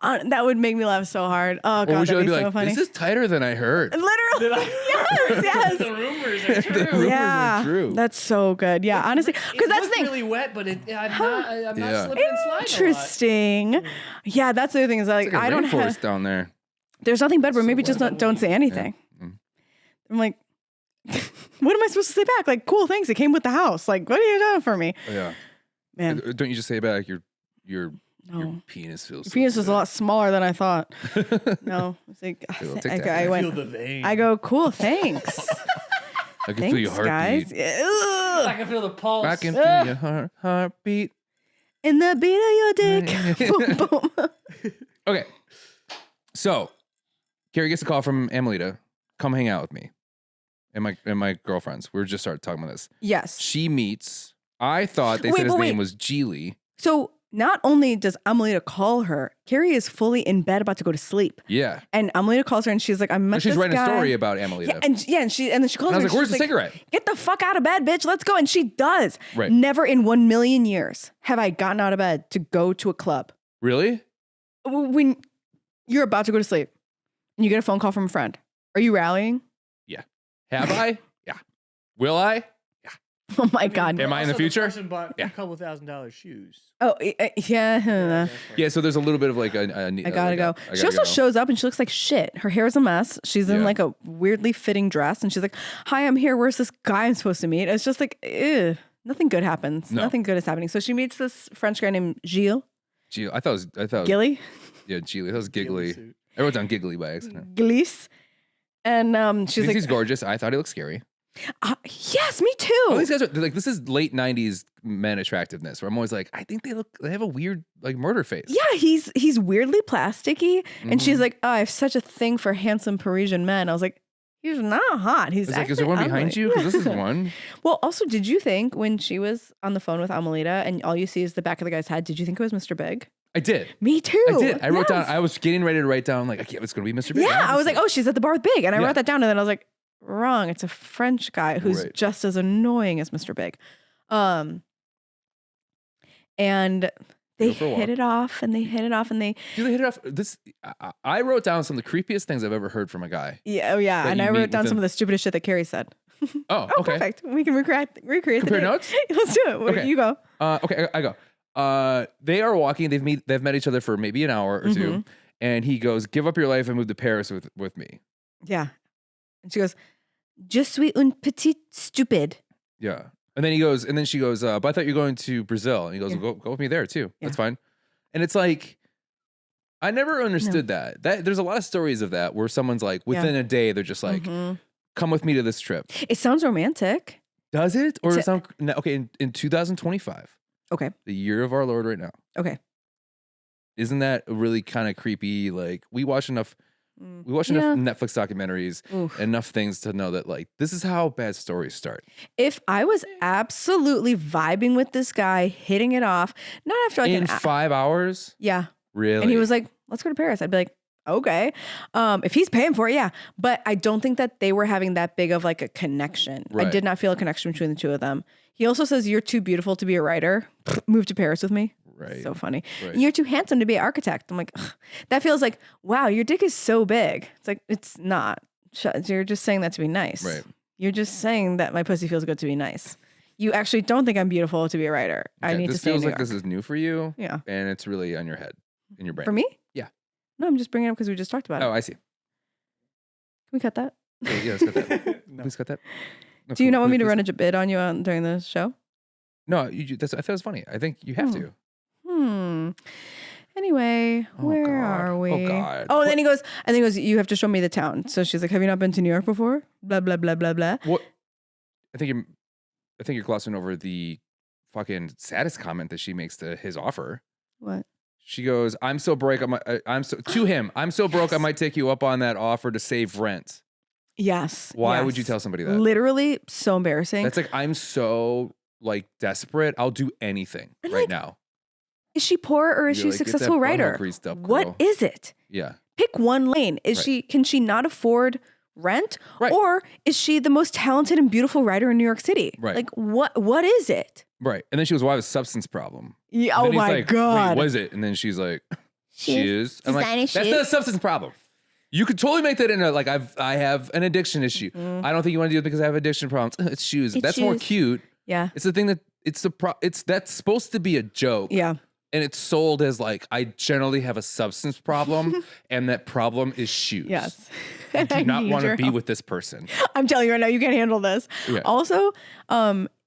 that would make me laugh so hard. Oh, God, Or would you that'd be be so like, funny. this is tighter than I heard. Literally. Yes. The rumors are The true. rumors Yeah. are true. That's so good. Yeah, honestly. Because It that's the looks thing. really wet, but I'm not Yeah. slipping and sliding a lot. Interesting. Yeah, that's the other thing is like, It's like a I don't rainforest have. don't there. There's nothing better, but So maybe just wet. don't say anything. Mm. I'm like, what am I supposed to say back? Like, cool, thanks. It came with the house. Like, what are you doing for me? Oh, yeah. Man, Don't you just say back your no. penis feels Your so penis was a good. lot smaller than I thought. No, it's like, Little tic tac. I Feel went, the vein. I go, cool, thanks. I can feel your Thanks, guys. heartbeat. Yeah, I ugh. can feel the pulse. I can feel your heartbeat. In the beat of your dick. Boom, boom. Okay. So, Carrie gets a call from Amelita. Come hang out with me. And my girlfriends. We just started talking about this. Yes. She meets. I thought they Wait, said his but name wait. was Geely. So not only does Amelita call her, Carrie is fully in bed about to go to sleep. Yeah. And Amelita calls her and she's like, I met And she's this writing guy. a story about Amelita. Yeah, and then she calls And I her. was like, where's she's the cigarette? Get the fuck out of bed, bitch. Let's go. And she does. Right. Never in 1 million years have I gotten out of bed to go to a club. Really? When you're about to go to sleep and you get a phone call from a friend, are you rallying? Have I? Yeah. Will I? Oh my God. Am I in the Also, future? person bought Yeah. a couple $1,000 shoes. Oh, yeah. Yeah, so there's a little bit of like a I gotta go. She also shows up and she looks like shit. Her hair is a mess. She's in Yeah. like a weirdly fitting dress and she's like, hi, I'm here. Where's this guy I'm supposed to meet? It's just like, ew. Nothing good happens. No. Nothing good is happening. So she meets this French guy named Gilles. Gee, I thought it was Gilly? yeah, Geely. That was giggly. Suit. I wrote down giggly by accident. Gliss. And she's She's like, he's gorgeous. I thought he looked scary. yes, me too. All these guys are they're like, this is late 90s men attractiveness where I'm always like, I think they have a weird like murder face. Yeah, he's weirdly plasticky. And she's Mhm. like, oh, I have such a thing for handsome Parisian men. I was like, he's not hot. He's It's like, is there actually one behind ugly. you? Because this is one. Well, also, did you think when she was on the phone with Amelita and all you see is the back of the guy's head, did you think it was Mr. Big? I did. Me too. I did. I wrote down, Yes. I was getting ready to write down, like, okay, it's going to be Mr. Big. Yeah, I was like, oh, she's at the bar with Big. And I Yeah. wrote that down and then I was like, wrong. It's a French guy who's Right. just as annoying as Mr. Big. And they Go for a walk. hit it off and they hit it off and they, Do they hit it off? I wrote down some of the creepiest things I've ever heard from a guy. yeah, oh yeah. That And you I meet wrote down within- some of the stupidest shit that Carrie said. Oh, Oh, okay. perfect. We can recreate the Compare date. notes? Let's do it. Okay. You go. Okay, I go. They are walking. They've met each other for maybe an hour or two. Mhm. And he goes, give up your life and move to Paris with me. Yeah. And she goes, Je suis une petite stupide. Yeah. And then she goes, but I thought you were going to Brazil. And he goes, Yeah. go with me there too. Yeah. That's fine. And it's like, I never understood that. There's a lot of stories of that where someone's like, within a day, they're just like, come with me to this trip. It sounds romantic. Does it? Or does it sound okay? In 2025, okay, the year of our Lord, right now. Okay, isn't that really kind of creepy? Like we watch enough Netflix documentaries, enough things to know that like this is how bad stories start. If I was absolutely vibing with this guy, hitting it off, not after like in 5 hours, yeah, really, and he was like, "Let's go to Paris," I'd be like, "Okay," if he's paying for it, yeah. But I don't think that they were having that big of like a connection. Right. I did not feel a connection between the two of them. He also says, "You're too beautiful to be a writer. Move to Paris with me." Right. So funny. Right. You're too handsome to be an architect. I'm like, ugh. That feels like, wow, your dick is so big. It's like, it's not. You're just saying that to be nice. Right. You're just saying that my pussy feels good to be nice. You actually don't think I'm beautiful to be a writer. I need to stay in This New feels like York. this is new for you. Yeah. And it's really on your head, in your brain. For me? Yeah. No, I'm just bringing it up because we just talked about it. Oh, I see. Can we cut that? Yeah, let's cut that. No. Please cut that. No, Do you cool. not want me to Please- run a bid on you during the show? No, I thought it was funny. I think you have to. Anyway, Oh, where God. are we? Oh, God. Oh, and then he goes, you have to show me the town. So she's like, have you not been to New York before? Blah, blah, blah, blah, blah. What? I think you're glossing over the fucking saddest comment that she makes to his offer. What? She goes, "I'm so broke. I'm so broke. I might take you up on that offer to save rent." Yes. Why would you yes. tell somebody that? Literally so embarrassing. That's like, I'm so like desperate. I'll do anything And, right like, now. Is she poor or is You're she a like, "Get that successful butthole writer? greased up, What girl." is it? Yeah. Pick one lane. Right. Can she not afford rent? Right. Or is she the most talented and beautiful writer in New York City? Right. Like what is it? Right. And then she goes, "Well, I have a substance problem." Yeah, And oh then he's my like, God. "Wait, what is it?" And then she's like, She "She is." I'm like, designing "That's shoes. not a substance problem. You could totally make that into like I have an addiction issue. I don't think you want to do it because I have addiction problems. It's shoes. It's That's more shoes. cute. Yeah. It's the thing that that's supposed to be a joke. Yeah. And it's sold as like, I generally have a substance problem, and that problem is shoes. Yes. I do I not need want to your be help. with this person. I'm telling you right now, you can't handle this. Yeah. Also,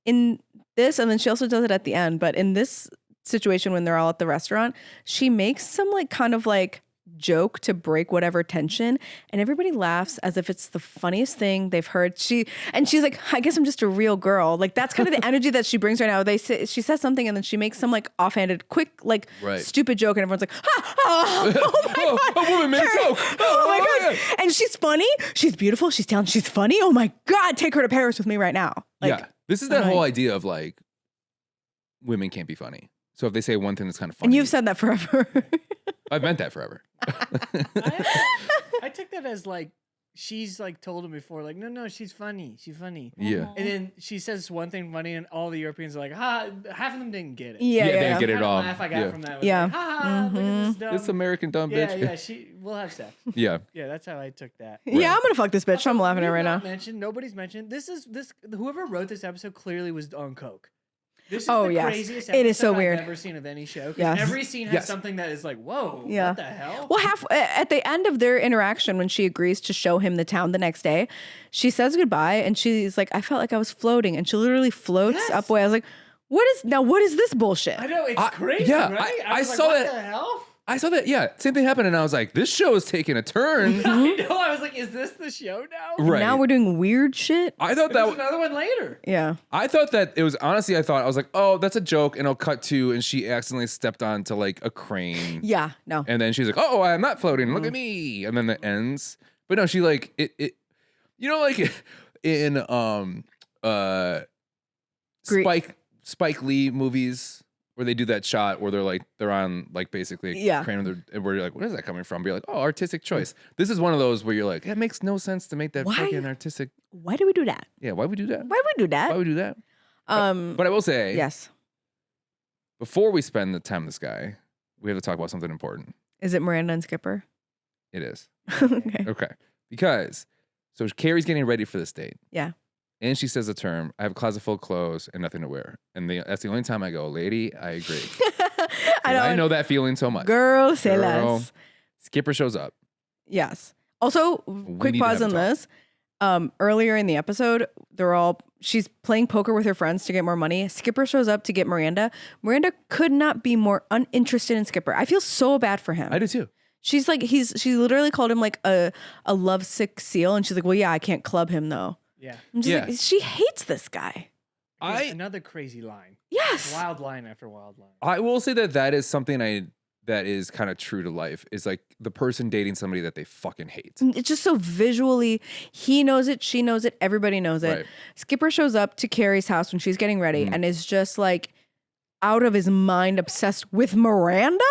in this, and then she also does it at the end, but in this situation when they're all at the restaurant, she makes some like kind of like joke to break whatever tension, and everybody laughs as if it's the funniest thing they've heard. She's like, I guess I'm just a real girl. Like that's kind of the energy that she brings right now. She says something and then she makes some like offhanded, quick, like Right. stupid joke, and everyone's like, ha, oh my God. A woman made a joke. Oh my God. And she's funny. She's beautiful. She's talented. She's funny. Oh my God. Take her to Paris with me right now. Like, Yeah. This is that whole idea of like, women can't be funny. So if they say one thing that's kind of funny. and you've said that forever. I've meant that forever. I took that as like she's like told him before, like, no, she's funny. She's funny. Yeah. And then she says one thing funny, and all the Europeans are like, ha, half of them didn't get it. Yeah, they yeah. didn't get it Kind of all. laugh I got Yeah. from that. Was Yeah. Like, ha, ha, look at this dumb. This American dumb yeah, bitch. yeah, we'll have sex. Yeah. Yeah, that's how I took that. Yeah, I'm gonna fuck this bitch. I'm laughing at it right now. Nobody's mentioned. Whoever wrote this episode clearly was on coke. This is Oh, the yes. craziest It is so episode weird. I've ever seen of any show. 'Cause Yes. Every scene has Yes. something that is like, whoa, Yeah. what the hell? Well, at the end of their interaction, when she agrees to show him the town the next day, she says goodbye and she's like, I felt like I was floating, and she literally floats Yes. up away. I was like, what is this bullshit? I know, it's crazy, yeah, right? I was like, saw what that- the hell? I saw that. Yeah. Same thing happened. And I was like, this show is taking a turn. I know, I was like, is this the show now? Right. Now we're doing weird shit. I thought There's that another one later. Yeah. I thought that it was honestly, I was like, oh, that's a joke. And I'll cut to, and she accidentally stepped onto like a crane. Yeah. No. And then she's like, oh, I'm not floating. Look at me. And then it ends. But no, she like, it you know, like in Spike Lee movies where they do that shot where they're on like basically a Yeah. crane, and where you're like, where is that coming from? But you're like, oh, artistic choice. This is one of those where you're like, it makes no sense to make that Why? fucking artistic. Why do we do that? Yeah, why would we do that? Why would we do that? Why would we do that? But I will say, Yes. before we spend the time with this guy, we have to talk about something important. Is it Miranda and Skipper? It is. Okay. Okay. Because, so Carrie's getting ready for this date. Yeah. And she says the term, I have a closet full of clothes and nothing to wear. And that's the only time I go, lady, I agree. I know that feeling so much. Girl, say Girl. less. Skipper shows up. Yes. Also, quick need to pause have on a talk. this. Earlier in the episode, she's playing poker with her friends to get more money. Skipper shows up to get Miranda. Miranda could not be more uninterested in Skipper. I feel so bad for him. I do too. She's like, she literally called him like a lovesick seal. And she's like, well, yeah, I can't club him though. Yeah. I'm just Yeah. like, she hates this guy. Another crazy line. Yes. Wild line after wild line. I will say that is something that is kind of true to life, is like the person dating somebody that they fucking hate. It's just so visually, he knows it, she knows it, everybody knows it. Right. Skipper shows up to Carrie's house when she's getting ready and is just like out of his mind, obsessed with Miranda.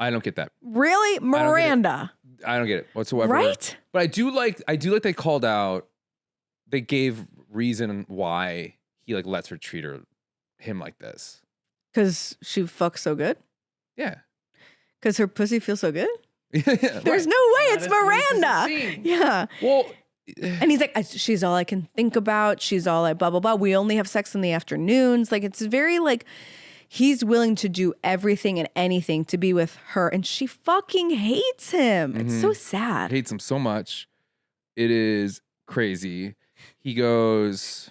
I don't get that. Really? Miranda. I don't get it whatsoever. Right? But I do like they called out, they gave reason why he like lets her treat him like this. Because she fucks so good? Yeah. Because her pussy feels so good? Yeah, There's no way, it's Miranda. Yeah. Well, and he's like, she's all I can think about. She's all I blah, blah, blah. We only have sex in the afternoons. Like, it's very like, he's willing to do everything and anything to be with her. And she fucking hates him. It's so sad. hates him so much. It is crazy. He goes...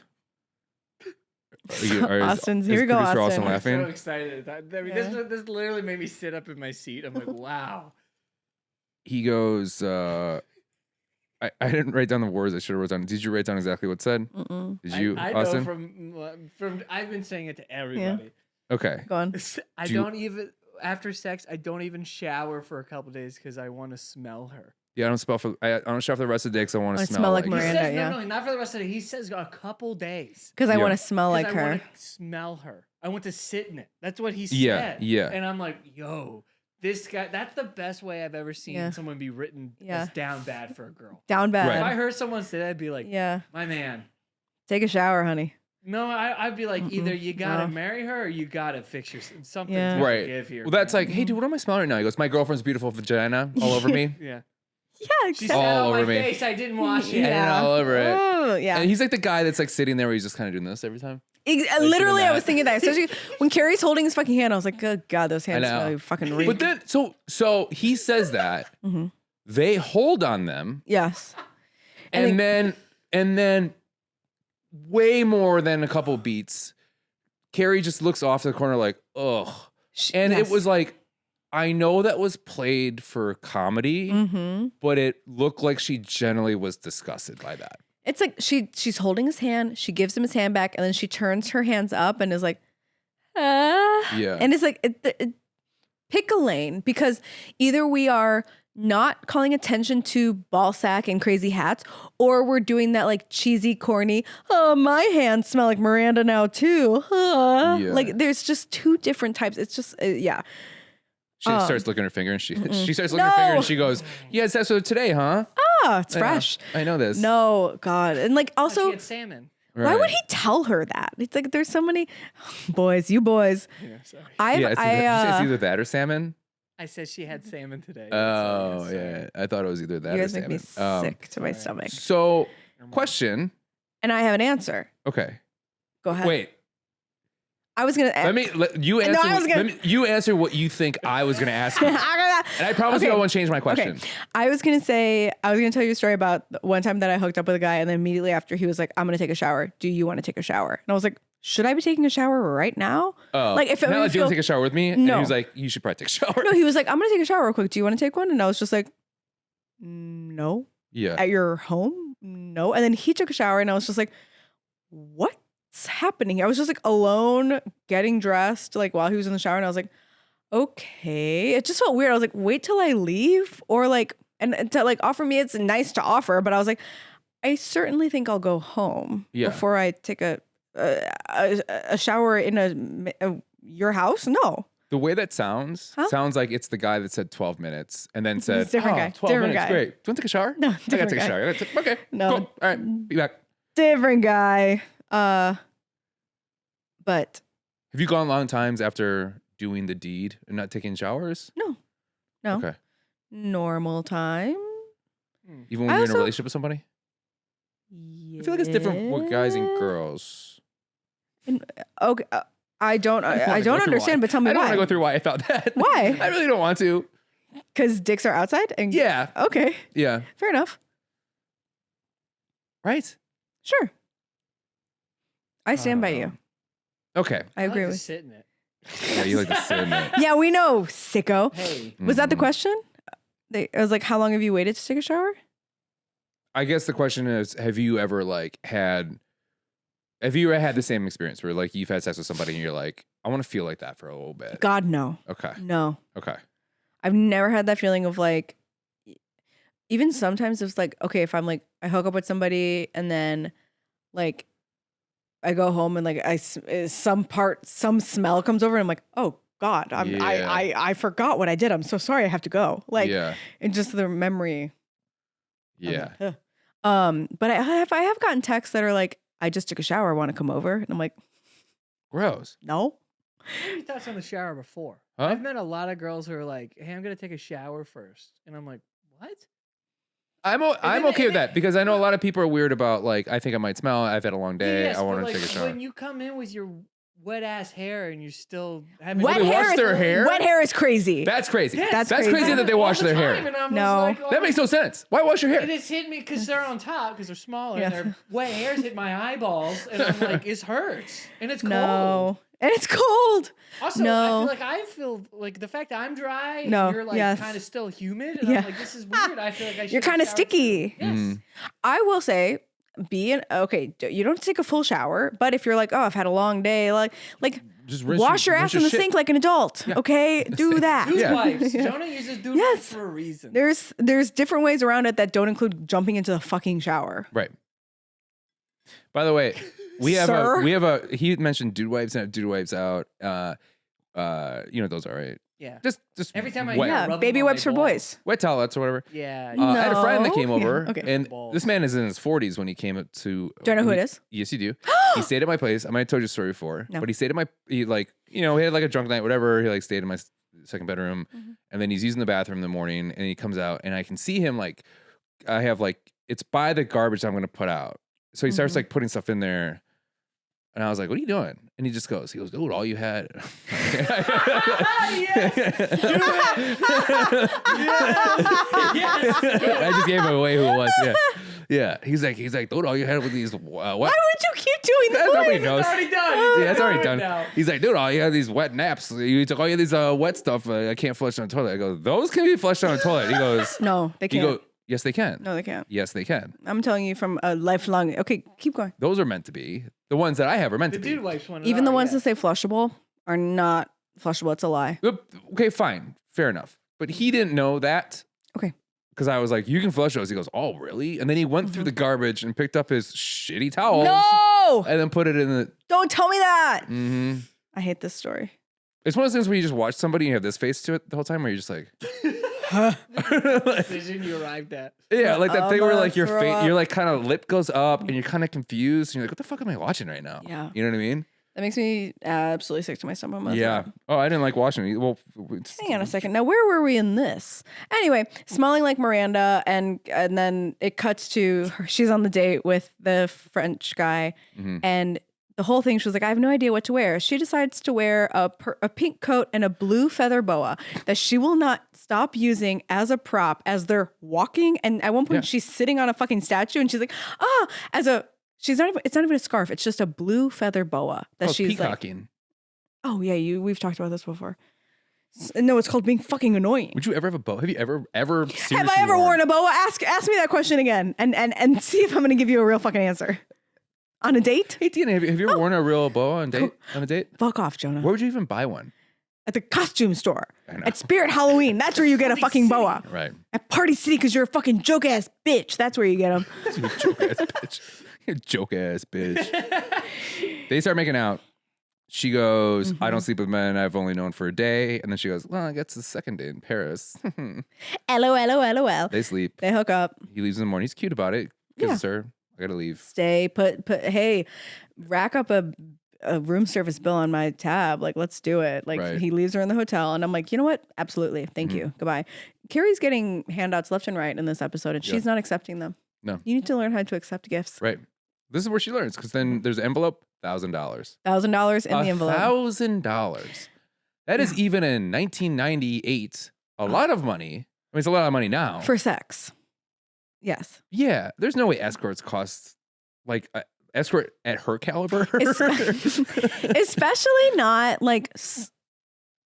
Austin's is here we go, producer Austin. Austin laughing? I'm so excited. This literally made me sit up in my seat. I'm like, wow. He goes, I didn't write down the words I should have wrote down. Did you write down exactly what said? Mm-mm. Did you, I Austin? know from I've been saying it to everybody. Okay. Go on. I don't even after sex. I don't even shower for a couple days because I want to smell her. Yeah, I don't shower for the rest of the day because I want to I smell, smell like He Miranda. says, yeah. no, not for the rest of the day. He says a couple days. Because I Yeah. want to smell like 'Cause her. I want to smell her. I want to sit in it. That's what he Yeah, said. yeah. And I'm like, yo, this guy. That's the best way I've ever seen Yeah. someone be written Yeah. as down bad for a girl. Down bad. If I heard someone say that, I'd be like, Yeah. my man. Take a shower, honey. No, I'd be like, either you gotta No. marry her or you gotta fix your something. Yeah. Right. Give here. Well, that's man. like, hey, dude, what am I smelling right now? He goes, my girlfriend's beautiful vagina all over me. Yeah. Yeah, She exactly. said All on my over me. face. I didn't wash it. Yeah. all over it. Oh, yeah. And he's like the guy that's like sitting there where he's just kind of doing this every time. Literally, doing I was that. thinking that. Especially when Carrie's holding his fucking hand, I was like, good God, those hands know. really fucking reek. But then, so he says that Mhm. they hold on them, Yes. and then way more than a couple beats, Carrie just looks off to the corner like, ugh. And it was like, I know that was played for comedy, Mm-hmm. but it looked like she generally was disgusted by that. It's like she's holding his hand, she gives him his hand back, and then she turns her hands up and is like, Yeah. And it's like, pick a lane, because either we are not calling attention to ball sack and crazy hats, or we're doing that like cheesy, corny, oh, my hands smell like Miranda now too. Yeah. Like there's just two different types. It's just, yeah. She starts looking at her finger and she starts looking at her finger and she goes, you had sex with her today, huh? Ah, it's I know. fresh. I know this. No, God. And like Oh, also, she had salmon. why would Right. he tell her that? It's like there's so many boys, you boys. Yeah, sorry. Yeah, it's either that or salmon. I said she had salmon today. Oh, Sorry. yeah. I thought it was either that you or guys make me salmon. sick to my sorry. stomach. So, question. And I have an answer. Okay. Go ahead. Wait. I was gonna. You answer. No, I was gonna- You answer what you think I was going to ask you. And I promise you Okay. I won't change my question. Okay. I was gonna tell you a story about one time that I hooked up with a guy, and then immediately after he was like, "I'm gonna take a shower. Do you want to take a shower?" And I was like, "Should I be taking a shower right now?" Oh, Like, if it now would do you feel- want to take a shower with me? And No. he was like, you should probably take a shower. No, he was like, "I'm gonna take a shower real quick. Do you want to take one?" And I was just like, "No." Yeah. At your home? No. And then he took a shower, and I was just like, "What's happening?" I was just like alone, getting dressed, like while he was in the shower, and I was like, "Okay." It just felt weird. I was like, "Wait till I leave," or like, and to like offer me, it's nice to offer, but I was like, I certainly think I'll go home Yeah. before I take a shower in your house. No. The way that sounds like it's the guy that said 12 minutes and then said, different oh, guy. 12 Different minutes, guy. great. Do you want to take a shower? No, I gotta different take a guy. shower. Okay, No. cool. All right, be back. Different guy. But Have you gone long times after doing the deed and not taking showers? no. Okay. Normal time. Even when I you're in a also- relationship with somebody? I feel like it's different with guys and Yeah. girls. Okay. I don't wanna I go don't through understand, why. but tell me I don't want why. to go through why I thought that. Why? I really don't want to. Because dicks are outside? And Yeah. Okay. Yeah. Fair enough. Right? Sure. I stand by you. Okay. I agree like to with. sit in it. Yeah, you like to sit in it. Yeah, we know, sicko. Hey, Was that the Mhm. question? I was like, how long have you waited to take a shower? I guess the question is, have you ever had the same experience where like you've had sex with somebody and you're like, I want to feel like that for a little bit? God, no. Okay. No. Okay. I've never had that feeling of like, even sometimes it's like, okay, if I'm like, I hook up with somebody and then like I go home and like some smell comes over and I'm like, oh God, I forgot what I did. I'm so sorry. I have to go. Like, and just the memory. Yeah. Like, but I have gotten texts that are like, I just took a shower. Want to come over? And I'm like, gross. No. What are your thoughts on the shower before? Huh? I've met a lot of girls who are like, hey, I'm going to take a shower first. And I'm like, what? I'm okay with that because I know a lot of people are weird about like, I think I might smell. I've had a long day. Yes, I want to like, take a shower. when you come in with your wet ass hair and you still haven't Wet hair is crazy. That's crazy. Yes. That's crazy that they wash their hair. No. That makes no sense. Why wash your hair? It just hit me because they're on top because they're smaller and their wet hairs hit my eyeballs and I'm like, it hurts and it's cold. No. And it's cold. Also, I feel like the fact that I'm dry and you're like kind of still humid and I'm like, this is weird. I feel like I should. You're kind of sticky. Yes. I will say, you don't take a full shower, but if you're like, oh, I've had a long day, like just wash your ass in the sink like an adult. Yeah. Okay, do that. Dude wipes. Jonah uses dude wipes for a reason. There's different ways around it that don't include jumping into the fucking shower. Right. By the way, he mentioned dude wipes and dude wipes out. Those are right. Yeah. Just every time I wet, baby wipes for boys. Wet towelettes or whatever. Yeah. I had a friend that came over, and Balls. this man is in his 40s when he came up to. Do I know who it is? Yes, you do. He stayed at my place. I might have told you a story before, No. but he stayed at he had like a drunk night, whatever. He like stayed in my second bedroom, and then he's using the bathroom in the morning, and he comes out, and I can see him like, I have like it's by the garbage I'm gonna put out, so he starts like putting stuff in there. And I was like, what are you doing? And he goes, dude, all you had. Yes. I just gave him away who it was. Yeah. Yeah. He's like, dude, all you had was these what? Why would you keep doing that? Nobody knows. It's already done. Yeah, it's already done. Now. He's like, dude, all you had these wet naps. You took all these wet stuff. I can't flush down the toilet. I go, those can be flushed down the toilet. He goes, no, they can't. You go, yes, they can. No, they can't. Yes, they can. I'm telling you from a lifelong. Okay, keep going. Those are meant to be. The ones that I have are meant to be. The dude wipes one. Even the ones that say flushable are not flushable. It's a lie. Okay, fine. Fair enough. But he didn't know that. Okay. Because I was like, you can flush those. He goes, oh, really? And then he went through the garbage and picked up his shitty towels. No! And then put it in the... Don't tell me that! Mm-hmm. I hate this story. It's one of those things where you just watch somebody and you have this face to it the whole time where you're just like... decision you arrived at. Yeah, like that thing where like your face, up. your like kind of lip goes up and you're kind of confused. And you're like, what the fuck am I watching right now? Yeah. You know what I mean? That makes me absolutely sick to my stomach. Yeah. Oh, I didn't like watching it. Well, hang on a second. Now, where were we in this? Anyway, smelling like Miranda, and then it cuts to her. She's on the date with the French guy, and the whole thing, she was like, I have no idea what to wear. She decides to wear a pink coat and a blue feather boa that she will not stop using as a prop as they're walking. And at one point, she's sitting on a fucking statue, and she's like, it's not even a scarf. It's just a blue feather boa that she's peacocking. Like, oh yeah, we've talked about this before. No, it's called being fucking annoying. Would you ever have a boa? Have you ever seriously have I ever worn a boa? Ask me that question again, and see if I'm going to give you a real fucking answer. On a date? Hey, Deanna, have you ever worn a real boa on a date? Fuck off, Jonah. Where would you even buy one? At the costume store. At Spirit Halloween. That's where you get a fucking boa. Right. At Party City, because you're a fucking joke ass bitch. That's where you get them. You joke ass bitch. You joke ass bitch. They start making out. She goes, I don't sleep with men I've only known for a day. And then she goes, well, I guess the second day in Paris. LOL. They sleep. They hook up. He leaves in the morning. He's cute about it. Kisses her. I gotta leave. Stay, hey, rack up a room service bill on my tab. Like, let's do it. Like, he leaves her in the hotel, and I'm like, you know what? Absolutely. Thank you. Goodbye. Carrie's getting handouts left and right in this episode, and she's not accepting them. No. You need to learn how to accept gifts. Right. This is where she learns, because then there's an envelope, $1,000. $1,000 in the envelope. $1,000. That is even in 1998 a lot of money. I mean, it's a lot of money now. For sex. Yes. Yeah. There's no way escorts cost like escort at her caliber. Especially not like,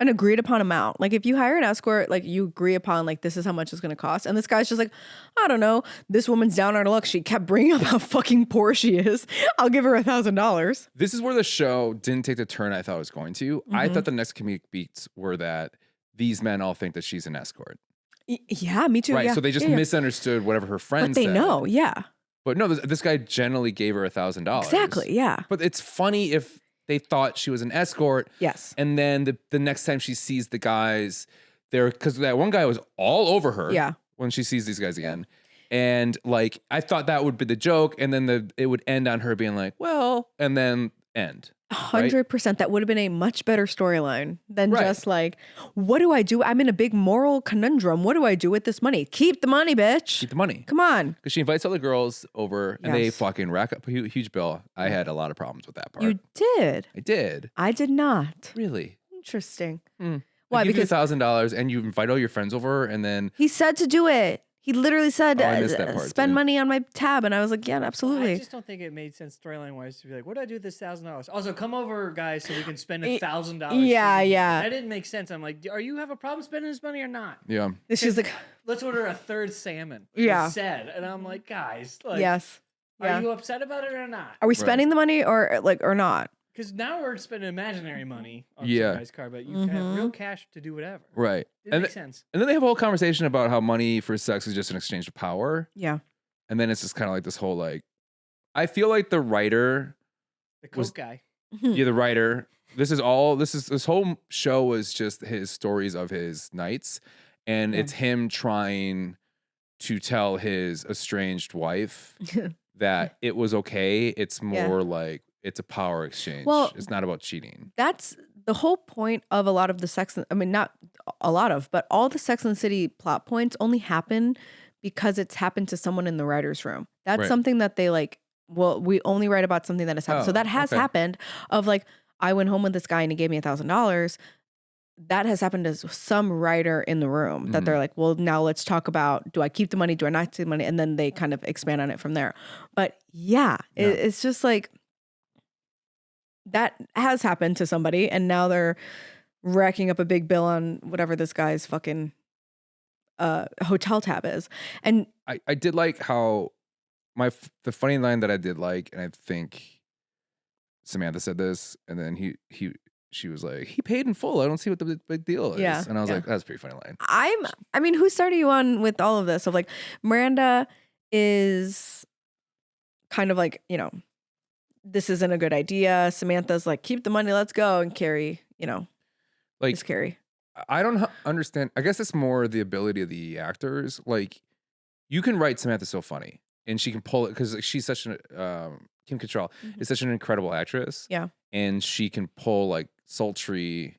an agreed upon amount. Like if you hire an escort, like you agree upon like this is how much it's going to cost. And this guy's just like, I don't know. This woman's down on her luck. She kept bringing up how fucking poor she is. I'll give her $1,000. This is where the show didn't take the turn I thought it was going to. I Mm-hmm. thought the next comedic beats were that these men all think that she's an escort. Yeah, me too. Right. Yeah. So they just Yeah. misunderstood whatever her friends But they said. know. Yeah. But no, this guy generally gave her $1,000. Exactly. Yeah. But it's funny if they thought she was an escort. Yes. And then the next time she sees the guys there, because that one guy was all over her. Yeah. When she sees these guys again. And like, I thought that would be the joke. And then it would end on her being like, well, and then end. 100%. That would have been a much better storyline than Right. just like, what do I do? I'm in a big moral conundrum. What do I do with this money? Keep the money, bitch. Keep the money. Come on. Because she invites all the girls over and they Yes. fucking rack up a huge bill. I had a lot of problems with that part. You did. I did. I did not. Really? Interesting. Mm. Why? I give you Because $1,000 and you invite all your friends over and then he said to do it. He literally said, Oh, I missed that part, spend too. money on my tab. And I was like, yeah, I absolutely. just don't think it made sense storyline wise to be like, what do I do with this $1,000? Also, come over, guys, so we can spend $1,000. Yeah, together. yeah. That didn't make sense. I'm like, are you have a problem spending this money or not? yeah. And she's like, Let's order a third salmon. He Yeah. said, and I'm like, guys, like, yes. are Yeah. you upset about it or not? Are we spending the money or not? Because now we're spending imaginary money on Yeah. some guy's car, but you can have real cash to do whatever. Right. It And, makes sense. and then they have a whole conversation about how money for sex is just an exchange of power. Yeah. And then it's just kind of like this whole like, I feel like the writer, The Coke was- guy. yeah, the writer, this whole show was just his stories of his nights. And Yeah. it's him trying to tell his estranged wife that it was okay. It's Yeah. more like it's a power exchange. Well, it's not about cheating. That's the whole point of a lot of the not a lot of, but all the Sex and the City plot points only happen because it's happened to someone in the writer's room. That's Right. something that they like, well, we only write about something that has happened. So Oh, that has okay. happened of like, I went home with this guy and he gave me $1,000. That has happened to some writer in the room that Mm-hmm. they're like, well, now let's talk about, do I keep the money? Do I not keep the money? And then they kind of expand on it from there. But yeah. It's just like, that has happened to somebody and now they're racking up a big bill on whatever this guy's fucking hotel tab is. And I did like how the funny line that I did like, and I think Samantha said this, and then she was like, he paid in full. I don't see what the big deal is. Yeah, And I was yeah. like, that's a pretty funny line. I mean, who started you on with all of this? Of like, Miranda is kind of like, this isn't a good idea. Samantha's like, keep the money, let's go. And Carrie, Like, is Carrie. I don't understand. I guess it's more the ability of the actors. Like, you can write Samantha so funny, and she can pull it because she's such an Kim Cattrall is such an incredible actress. Yeah. And she can pull like sultry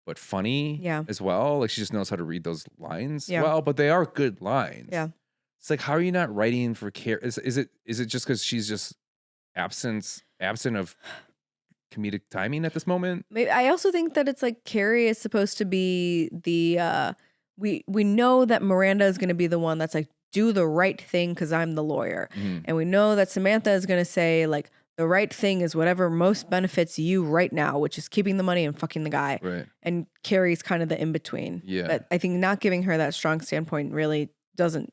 but funny Yeah. as well. Like she just knows how to read those lines Yeah. well, but they are good lines. Yeah. It's like, how are you not writing for Carrie? Is it just because she's just absent of comedic timing at this moment? Maybe, I also think that it's like Carrie is supposed to be the we know that Miranda is going to be the one that's like, do the right thing because I'm the lawyer. Mhm. And we know that Samantha is going to say like, the right thing is whatever most benefits you right now, which is keeping the money and fucking the guy. Right. And Carrie's kind of the in-between. Yeah. But I think not giving her that strong standpoint really doesn't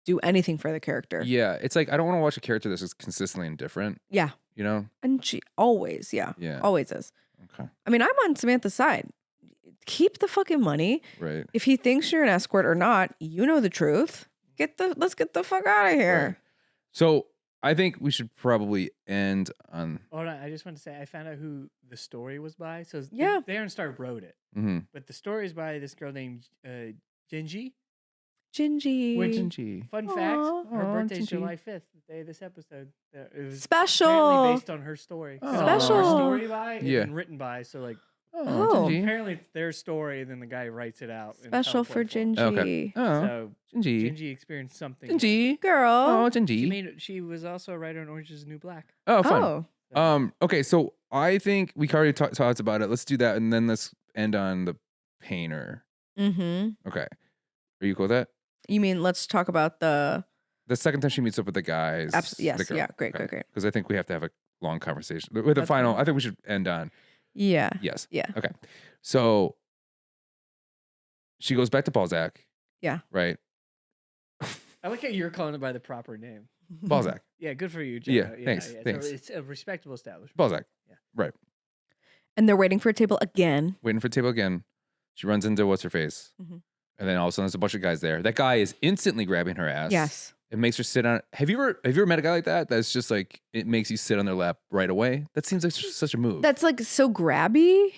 do anything for the character. Yeah. It's like, I don't want to watch a character that's just consistently indifferent, Yeah. you know? And she always, Yeah. always is. Okay. I mean, I'm on Samantha's side. Keep the fucking money. Right. If he thinks you're an escort or not, you know the truth. Let's get the fuck out of here. Right. So I think we should probably end on. Hold on, I just want to say I found out who the story was by. So Yeah. Darren Star wrote it, Mhm. but the story is by this girl named Genji. Gingy. Gingy. Fun fact: Aw. her Aw, birthday's Genji. July 5th, the day of this episode. It was Special. apparently based on her story. So Special. Her story by Yeah. and written by. So like Oh. Gingy. apparently it's their story, and then the guy writes it out. in Special for PowerPoint form. Gingy. Okay. Oh, So Gingy. Genji experienced something. Gingy. Girl. Oh, She Gingy. She was also a writer on Orange Is the New Black. Oh, fun. Oh. So- Okay, so I think we already talked about it. Let's do that, and then let's end on the painter. Mm-hmm. Okay, are you cool with that? You mean let's talk about the The second time she meets up with the guys. yes, yeah, great. Because I think we have to have a long conversation with the That's final. fine. I think we should end on Yeah. yes. Yeah. Okay, so she goes back to Balzac. Yeah. Right. I like how you're calling it by the proper name. Balzac. Yeah, good for you, Jonah. Thanks, thanks. It's a respectable establishment. Balzac. Yeah. Right. And they're waiting for a table again. Waiting for the table again. She runs into what's her face. Mhm. And then all of a sudden there's a bunch of guys there. That guy is instantly grabbing her ass. Yes. It makes her sit on. Have you ever met a guy like that? That's just like, it makes you sit on their lap right away. That seems like such a move. That's like so grabby.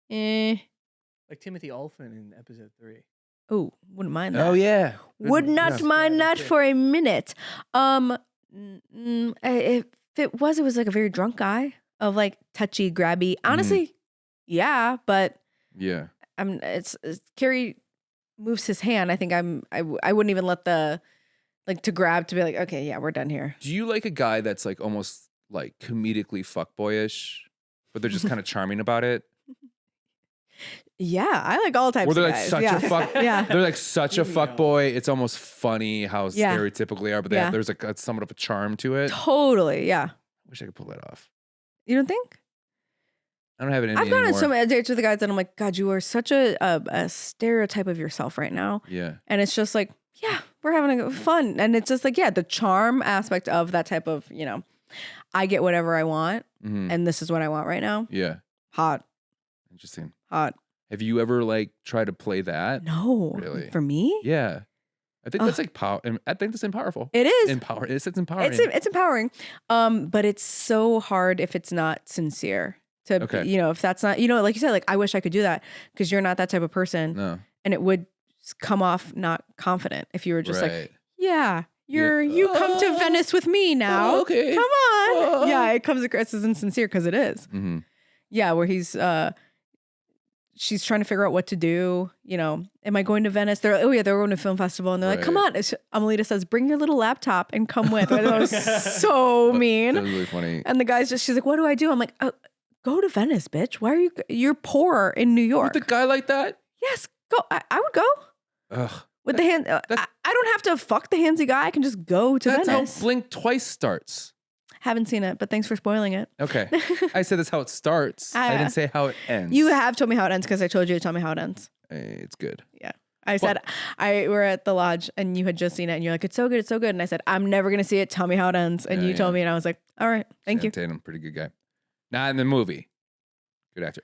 Like Timothy Olyphant in episode 3. Oh, wouldn't mind that. Oh yeah. Would not mind that for a minute. If it was like a very drunk guy of like touchy, grabby. Honestly, yeah, but Yeah. it's Carrie moves his hand. I think I wouldn't even let the like to grab to be like, okay, yeah, we're done here. Do you like a guy that's like almost like comedically fuckboyish, but they're just kind of charming about it? Yeah, I like all types Or they're of like guys. such yeah. a fuck. Yeah. They're like such a fuck boy. It's almost funny how Yeah. stereotypical they are, but Yeah. there's like somewhat of a charm to it. Totally, yeah. Wish I could pull that off. You don't think? I don't have it in I've me gone on anymore. so many dates with the guys that I'm like, God, you are such a stereotype of yourself right now. Yeah. And it's just like, yeah, we're having fun. And it's just like, yeah, the charm aspect of that type of, I get whatever I want. Mhm. And this is what I want right now. Yeah. Hot. Interesting. Hot. Have you ever like tried to play that? No. Really? For me? Yeah. I think that's like power. I think that's powerful. It is. It's empowering. It's empowering. But it's so hard if it's not sincere. To Okay. if that's not, like you said, like I wish I could do that because you're not that type of person. No. And it would come off not confident if you were just Right. like, yeah, Yeah. you come to Venice with me now. Okay. Come on. Yeah, it comes across as insincere because it is. Mm-hmm. Yeah, where she's trying to figure out what to do. Am I going to Venice? They're like, oh yeah, they're going to a film festival, and they're like, come on. Amelita says, bring your little laptop and come with. And that was so mean. That was really funny. And the guy's she's like, what do I do? I'm like, oh, go to Venice, bitch. Why are you're poor in New York? With a guy like that? Yes, go. I would go. Ugh. With the hand, I don't have to fuck the handsy guy. I can just go to That's Venice. how Blink Twice starts. Haven't seen it, but thanks for spoiling it. Okay. I said that's how it starts. I didn't say how it ends. You have told me how it ends because I told you to tell me how it ends. It's good. Yeah. I said, we're at the lodge and you had just seen it and you're like, it's so good, it's so good. And I said, I'm never going to see it. Tell me how it ends. And you told me and I was like, all right, thank you. Tatum, pretty good guy. Not in the movie. Good actor.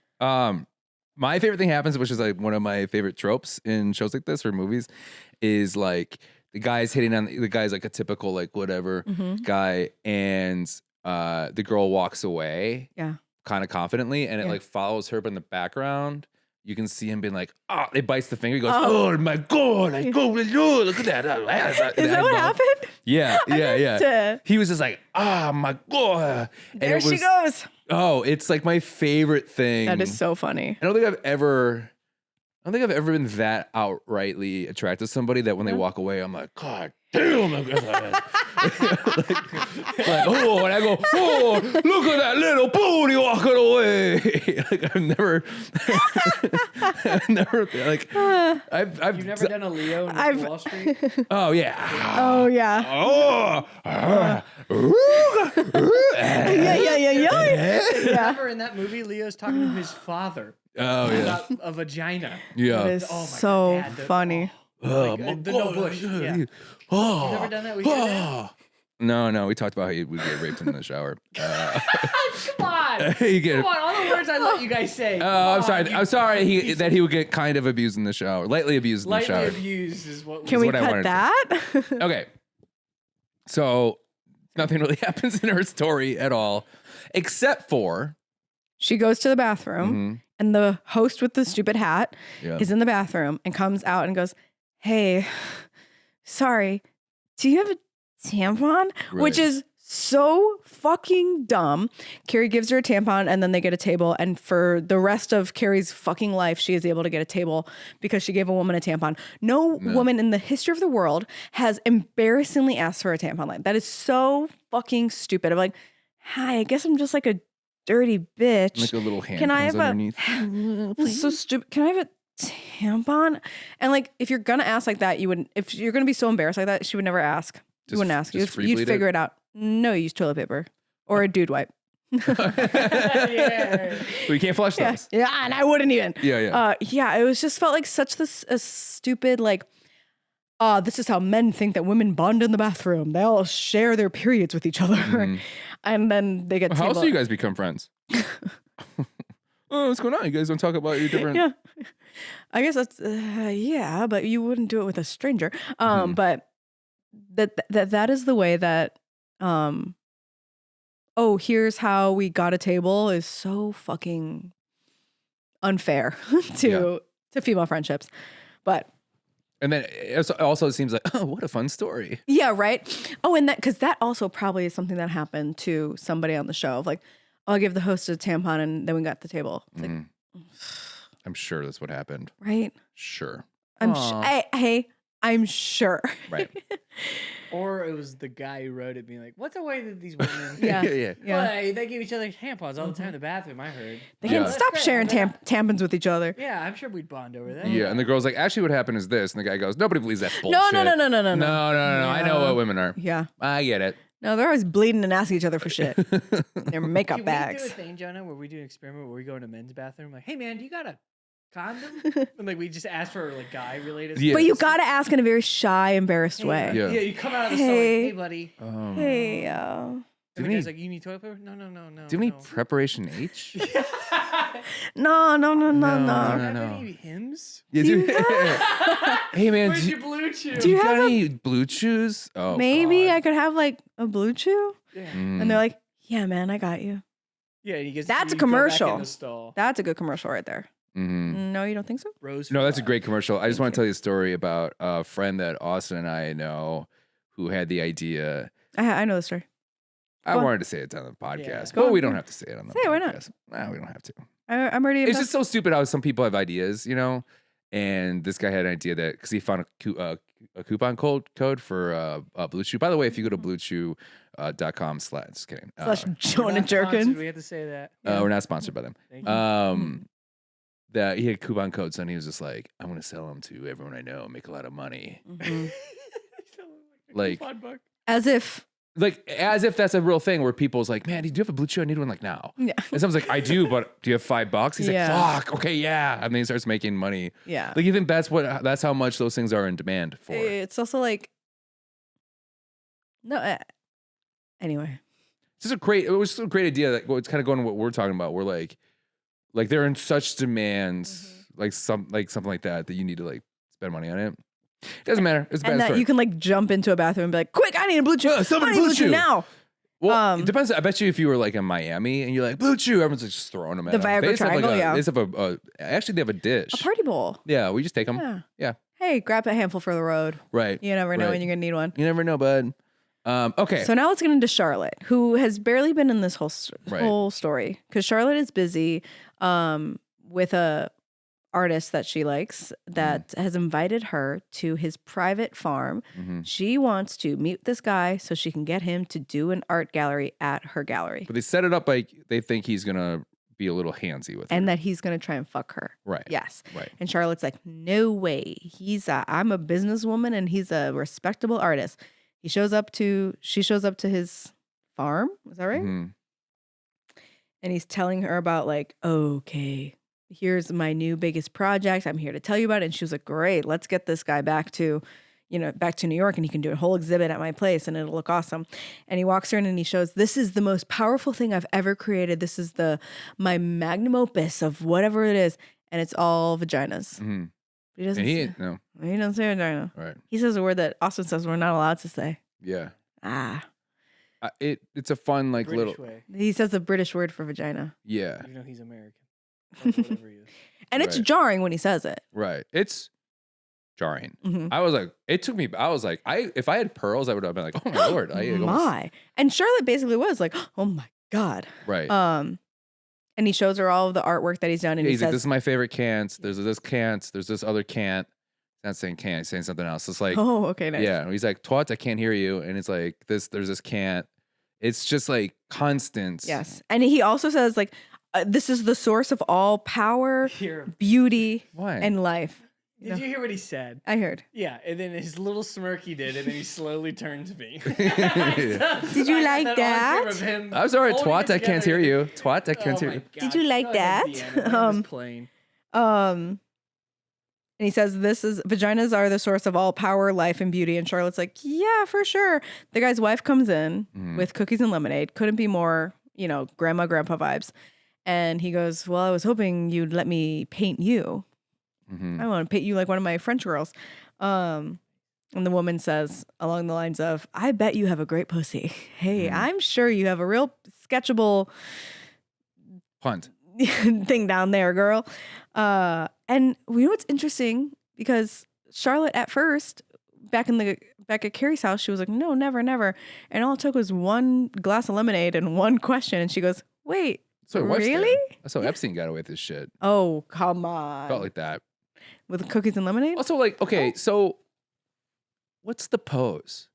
My favorite thing happens, which is like one of my favorite tropes in shows like this or movies, is like the guy's hitting on the guy's like a typical like whatever guy, and the girl walks away, kind of confidently, and it like follows her, but in the background you can see him being like, oh, it bites the finger. He goes, oh my god, I go, look at that. Is that what happened? Yeah. He was just like, oh my god. There she goes. Oh, it's like my favorite thing. That is so funny. I don't think I've ever been that outrightly attracted to somebody that when they walk away, I'm like, God damn, like, oh, and I go, oh, look at that little booty walking away. Like I've never like I've You've never done a Leo in Wall Street? Oh yeah. Oh yeah. Yeah. Remember in that movie, Leo's talking to his father Oh yeah. about a vagina. Yeah. It is Oh my so God, Dad, funny. the no bush. Yeah. You've never done that? We did that? No. We talked about how you would get raped in the shower. Come on. You get. Come on. All the words I let you guys say. Oh, I'm sorry. I'm sorry that he would get kind of abused in the shower, lightly abused in the Lightly shower. abused is what Can we what I cut wanted to that? Okay. So nothing really happens in her story at all, except for She goes to the bathroom and the host with the stupid hat is in the bathroom and comes out and goes, hey, sorry, do you have a tampon? Which is so fucking dumb. Carrie gives her a tampon and then they get a table. And for the rest of Carrie's fucking life, she is able to get a table because she gave a woman a tampon. No woman in the history of the world has embarrassingly asked for a tampon line. That is so fucking stupid. I'm like, hi, I guess I'm just like a dirty bitch. like a little hand Can I comes have underneath. so stupid. Can I have a tampon? And like, if you're gonna ask like that, you wouldn't. If you're gonna be so embarrassed like that, she would never ask. You wouldn't ask. You'd free bleed figure it out. No, you use toilet paper or a dude wipe. Yeah. We can't flush Yeah, those. yeah, and I wouldn't even. Yeah. Yeah, it was just felt like such a stupid like. This is how men think that women bond in the bathroom. They all share their periods with each other, and then they get. How else do you guys become friends? Oh, what's going on? You guys don't talk about your different. Yeah, I guess that's yeah, but you wouldn't do it with a stranger. But that is the way that oh, here's how we got a table is so fucking unfair to female friendships. But And then it also seems like, oh, what a fun story. yeah, right. Oh, and that because that also probably is something that happened to somebody on the show. Of like, I'll give the host a tampon, and then we got the table. It's like, I'm sure that's what happened. right? Sure. I'm hey, I'm sure. Right. Or it was the guy who wrote it being like, what's the way that these women... Yeah. Yeah. Well, they give each other tampons all the time in the bathroom, I heard. They Yeah. can't That's stop great. sharing Yeah. tampons with each other. Yeah, I'm sure we'd bond over that. Yeah. And the girl's like, actually, what happened is this. And the guy goes, nobody believes that bullshit. No. No. I know what women are. Yeah. I get it. No, they're always bleeding and asking each other for shit. Their makeup Can we do a bags. thing, Jonah, where we do an experiment where we go in a men's bathroom? Like, hey, man, do you got a condom? And like we just ask for like guy-related Yeah. But you gotta ask in a very shy, embarrassed way. Yeah. Yeah, you come out of the store like, Hey. hey, buddy. Hey, And Do the we guy's need, like, you need toilet paper? No. do we need no. preparation H? no. Have no. any hymns? Yeah, Do you hey, man, Where's do your blue chew? Do you got have any blue chews? Oh, Maybe God. I could have like a blue chew. Yeah. And they're like, yeah, man, I got you. Yeah, and he gets That's a you go back commercial. in the stall. That's a good commercial right there. No, you don't think so? Rose No, that's a flag. great commercial. I just want to tell you a story about a friend that Austin and I know who had the idea. I know the story. I Go on. wanted to say it on the podcast, Yeah. Go but on. we don't have to say it on the Say it, podcast. why not? No, we don't have to. I'm already. It's just so stupid how some people have ideas, you know? And this guy had an idea that because he found a coupon code for Blue Chew. By the way, if you go to bluechew.com / just kidding. slash We're Jonah not sponsored, Jerkin. We have to say that. We're not sponsored by them. Thank you. That he had coupon codes and he was just like, I'm gonna sell them to everyone I know and make a lot of money. Like- Coupon book. As if. Like as if that's a real thing where people's like, man, do you have a Blue Chew? I need one like now. Yeah. And someone's like, I do, but do you have $5? He's Yeah. like, fuck, okay, yeah. And then he starts making money. Yeah. Like you think that's how much those things are in demand for. It's also like. No. Anyway. It was just a great idea. Like, well, it's kind of going to what we're talking about. We're like they're in such demands, like something like that you need to like spend money on it. It doesn't matter. It's a bad And that story. you can like jump into a bathroom and be like, quick, I need a blue chew. somebody I need a Blue Chew. now. Well, it depends. I bet you if you were like in Miami and you're like Blue Chew, everyone's like just throwing them at The them. Viagra They just have, like, triangle, yeah. They just have actually they have a dish. A party bowl. Yeah, we just take them. Yeah. Yeah. Hey, grab a handful for the road. Right. You never know Right. when you're going to need one. You never know, bud. Okay. So now let's get into Charlotte, who has barely been in this whole Right. whole story because Charlotte is busy with a artist that she likes that has invited her to his private farm. Mhm. She wants to meet this guy so she can get him to do an art gallery at her gallery, But they set it up like they think he's gonna be a little handsy with and her. that he's going to try and fuck her. Right. Yes. Right. And Charlotte's like, no way. I'm a businesswoman and he's a respectable artist. She shows up to his farm. Is that right? Mhm. And he's telling her about like, okay, here's my new biggest project. I'm here to tell you about it. And she was like, great, let's get this guy back to New York and he can do a whole exhibit at my place and it'll look awesome. And he walks her in and he shows, this is the most powerful thing I've ever created. This is my magnum opus of whatever it is. And it's all vaginas. Mhm. But he doesn't And say, no. he doesn't say vagina. Right. He says a word that Austin says we're not allowed to say. Yeah. It's a fun like British little way. He says a British word for vagina. yeah. Even though he's American. Or whatever he is. And it's Right. jarring when he says it. Right. It's jarring. Mhm. I was like, if I had pearls, I would have been like, oh my lord. My. And Charlotte basically was like, oh my God. Right. And he shows her all of the artwork that he's done. And Yeah, he he's like, says, this is my favorite cant. There's this cant. There's this other cant. He's not saying cant. He's saying something else. It's like, oh, okay, nice. yeah. He's like, twat, I can't hear you. And it's like, there's this cant. It's just like constant. Yes. And he also says, like, this is the source of all power, Here. beauty, Why? and life. Did you hear what he said? I heard. Yeah, and then his little smirk he did, and then he slowly turned to me. Did you like that? I'm sorry, twat. I can't hear you. Twat. I can't hear you. Did you like that? And he says, vaginas are the source of all power, life, and beauty. And Charlotte's like, yeah, for sure. The guy's wife comes in with cookies and lemonade. Couldn't be more, grandma, grandpa vibes. And he goes, well, I was hoping you'd let me paint you. I want to paint you like one of my French girls. And the woman says along the lines of, I bet you have a great pussy. Hey, I'm sure you have a real sketchable Punt. thing down there, girl. And you know what's interesting? Because Charlotte at first, back at Carrie's house, she was like, no, never, never. And all it took was one glass of lemonade and one question. And she goes, wait, so really? That's how Epstein got away with this shit. Oh, come on. Felt like that. With cookies and lemonade? Also, so what's the pose?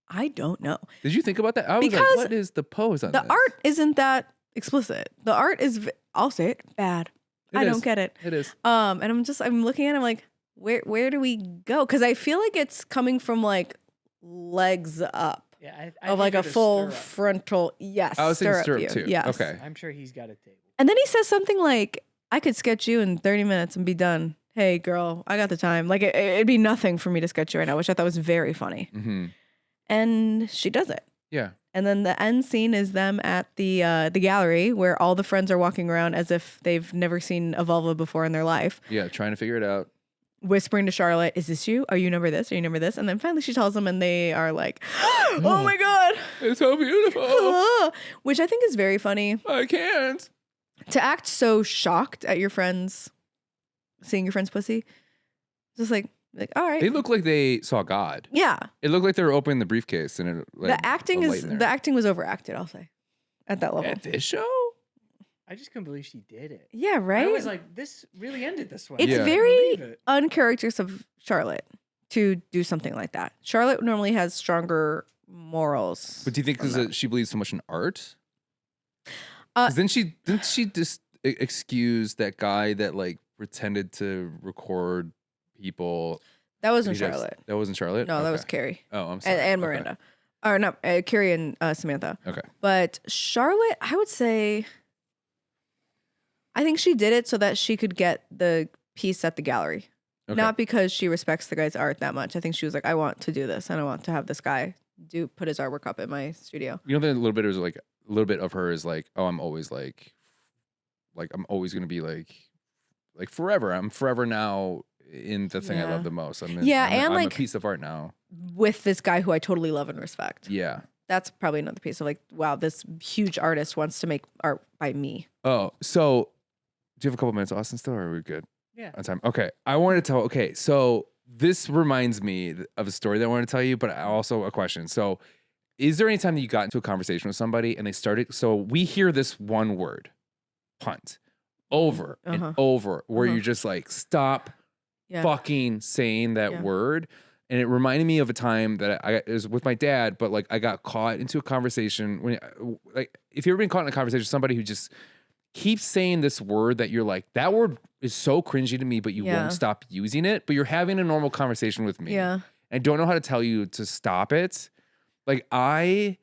I don't know. Did you think about that? I was like, what is the pose on the this? art isn't that explicit. The art is, I'll say it, bad. I don't get it. It is. And I'm looking at it, I'm like, where do we go? Because I feel like it's coming from like legs up. Yeah, of like a full frontal, yes. I was thinking stirrup view. too. Yes. Okay. I'm sure he's got a table. And then he says something like, I could sketch you in 30 minutes and be done. Hey, girl, I got the time. Like, it'd be nothing for me to sketch you right now, which I thought was very funny. And she does it. Yeah. And then the end scene is them at the gallery where all the friends are walking around as if they've never seen a vulva before in their life. Yeah, trying to figure it out. Whispering to Charlotte, is this you? Are you number this? Are you number this? And then finally she tells them and they are like, oh my God. It's so beautiful. Which I think is very funny. I can't. To act so shocked at your friends, seeing your friend's pussy. Just like, all right. They look like they saw God. Yeah. It looked like they were opening the briefcase and it the acting was overacted, I'll say. At that level. At this show? I just couldn't believe she did it. Yeah, right? I was like, this really ended this way. It's very uncharacteristic of Charlotte to do something like that. Charlotte normally has stronger morals. But do you think because she believes so much in art? Didn't she just excuse that guy that like pretended to record people? That wasn't Charlotte. That wasn't Charlotte? No, that was Carrie. Oh, I'm sorry. And Miranda. Or not, Carrie and Samantha. Okay. But Charlotte, I would say, I think she did it so that she could get the piece at the gallery. Okay. Not because she respects the guy's art that much. I think she was like, I want to do this and I want to have this guy put his artwork up in my studio. You know, a little bit of her is like, oh, I'm always like I'm always gonna be like forever. I'm forever now in the thing I love the most. I'm a piece of art now. With this guy who I totally love and respect. Yeah. That's probably another piece of like, wow, this huge artist wants to make art by me. Oh, so do you have a couple minutes, Austin, still, or are we good? Yeah. On time. Okay. I wanted to tell, so this reminds me of a story that I want to tell you, but also a question. So is there any time that you got into a conversation with somebody and they started, so we hear this one word, punt, over and over, where you're just like, stop fucking saying that word. And it reminded me of a time that it was with my dad, but like I got caught into a conversation when, like, if you've ever been caught in a conversation with somebody who just keeps saying this word that you're like, that word is so cringy to me, but you won't stop using it, but you're having a normal conversation with me. Yeah. I don't know how to tell you to stop it. Like I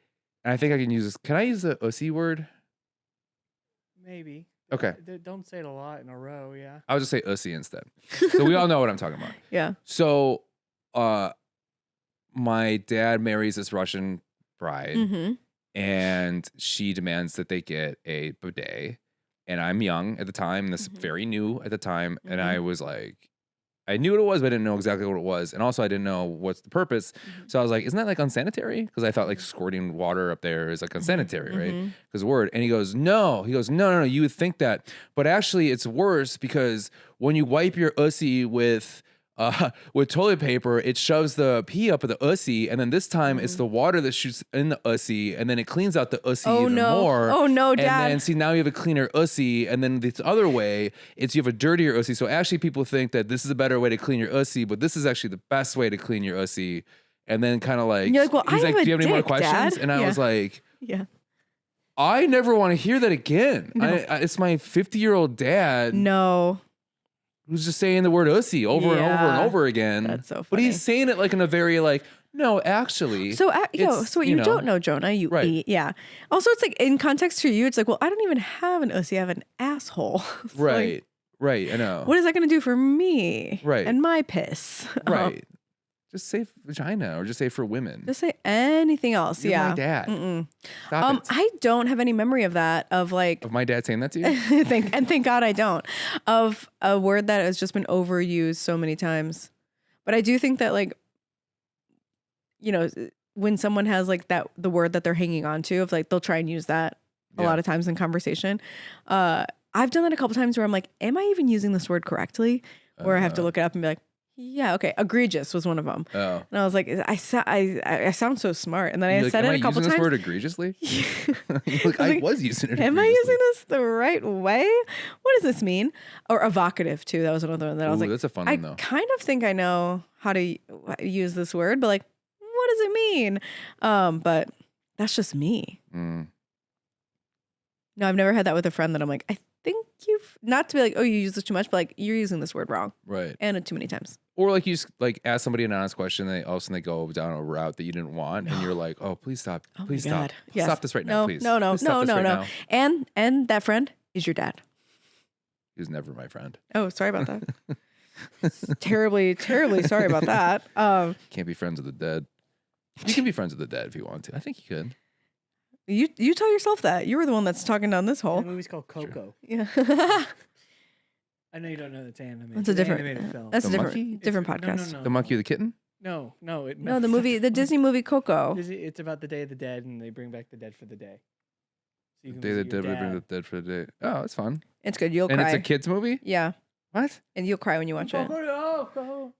think I can use this. Can I use the ussy word? Maybe. Okay. Don't say it a lot in a row, yeah. I'll just say ussy instead. So we all know what I'm talking about. Yeah. So my dad marries this Russian bride and she demands that they get a bidet. And I'm young at the time, and this is very new at the time. And I was like, I knew what it was, but I didn't know exactly what it was. And also I didn't know what's the purpose. So I was like, isn't that like unsanitary? Because I thought like squirting water up there is like unsanitary, right? Because word. And he goes, no, no, you would think that. But actually it's worse because when you wipe your ussy with toilet paper, it shoves the pee up at the ussy, and then this time it's the water that shoots in the ussy, and then it cleans out the ussy even more. Oh no, Dad! And then see, now you have a cleaner ussy, and then this other way, it's you have a dirtier ussy. So actually, people think that this is a better way to clean your ussy, but this is actually the best way to clean your ussy. And then kind of like, you're like, well, he's like, do you have any more dick, questions? Dad. And I was like, yeah. I never want to hear that again. No. It's my 50-year-old dad. No. who's just saying the word "ussy" over and over and Yeah. over again. That's so But funny. he's saying it like in a very like, no, actually. So, so what you, know, don't know, Jonah, you Right. eat. Yeah. Also, it's like in context for you, it's like, well, I don't even have an ussy. I have an asshole. It's like, Right. Right. I know. what is that going to do for me? Right. And my piss. Right. Just say vagina or just say for women. Just say anything else. You're yeah. my dad. Mm-mm. Stop it. I don't have any memory of that, of like, Of my dad saying that to you? thank God I don't, of a word that has just been overused so many times. But I do think that, like, you know, when someone has like the word that they're hanging on to, of like, they'll try and use that a lot of times in conversation. I've done that a couple times where I'm like, am I even using this word correctly? Where I have to look it up and be like, yeah, okay. Egregious was one of them. Oh. And I was like, I sound so smart. And then I Like, said am it a couple using times. this word egregiously? Like, I was I like, was using it. Am I egregiously. using this the right way? What does this mean? Or evocative too. That was another one that I was Ooh, like, that's a fun I one though. kind of think I know how to use this word, but like, what does it mean? But that's just me. Mm. No, I've never had that with a friend that I'm like, I think you've, not to be like, oh, you use this too much, but like, you're using this word wrong Right. and too many times. Or like you just like ask somebody an honest question, and all of a sudden they go down a route that you didn't want, and you're like, "Oh, please stop! Oh my Please stop! God. Yes. Stop this right now, No, please! no, Please stop this right now." And that friend is your dad. He was never my friend. Oh, sorry about that. terribly sorry about that. Can't be friends with the dead. You can be friends with the dead if you want to. I think you could. You tell yourself that. You were the one that's talking down this The hole. movie's called Coco. Yeah. I know you don't know it's animated. That's a different. animated film. That's The a different monkey? different No, podcast. no, The monkey or the kitten? No, No, no. the movie, the Disney movie Coco. It's about the Day of the Dead, and they bring back the dead for the day. So you can Day of the visit your Dead, we bring dad. the dead for the day. Oh, that's fun. It's good. You'll And cry. it's a kids movie? Yeah, What? and you'll cry when you watch it. I'll